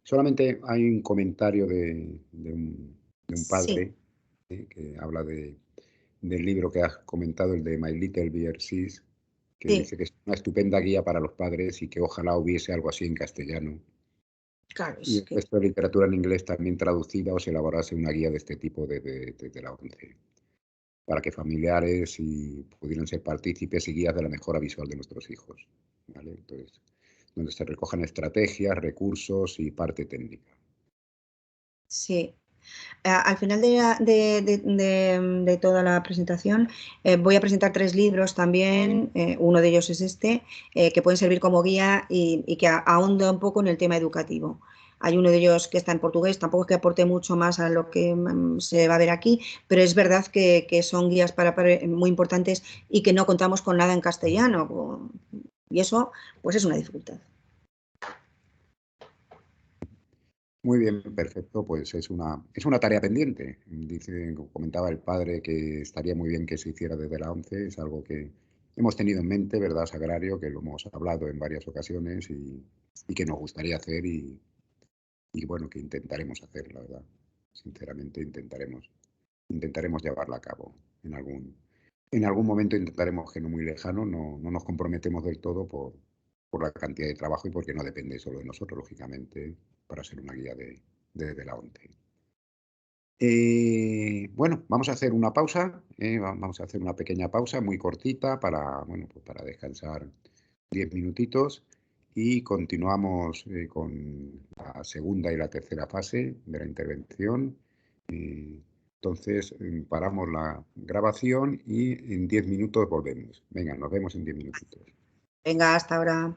Solamente hay un comentario de un Sí, padre que habla del libro que has comentado, el de My Little Bear Seas, que sí, dice que es una estupenda guía para los padres y que ojalá hubiese algo así en castellano. claro, Y es el que resto de literatura en inglés también traducida o se elaborase una guía de este tipo desde la ONCE, para que familiares pudieran ser partícipes y guías de la mejora visual de nuestros hijos, ¿vale? Entonces, donde se recojan estrategias, recursos y parte técnica. sí. Al final de toda la presentación voy a presentar 3 libros también, uno de ellos es este, que pueden servir como guía y que ahonda un poco en el tema educativo. Hay uno de ellos que está en portugués, tampoco es que aporte mucho más a lo que se va a ver aquí, pero es verdad que son guías muy importantes y que no contamos con nada en castellano. Y eso, pues es una dificultad. Muy bien, perfecto, pues es una tarea pendiente. Comentaba el padre que estaría muy bien que se hiciera desde la ONCE, es algo que hemos tenido en mente, ¿verdad, Sagrario? Que lo hemos hablado en varias ocasiones y que nos gustaría hacer y bueno, que intentaremos hacer, la verdad. Sinceramente intentaremos llevarla a cabo en algún momento intentaremos que no muy lejano, no nos comprometemos del todo por la cantidad de trabajo y porque no depende solo de nosotros, lógicamente, para ser una guía de la ONCE. Bueno, vamos a hacer una pausa, vamos a hacer una pequeña pausa muy cortita bueno, pues para descansar 10 minutitos y continuamos con la segunda y la tercera fase de la intervención. Entonces, paramos la grabación y en 10 minutos volvemos. Venga, nos vemos en 10 minutitos. Venga, hasta ahora.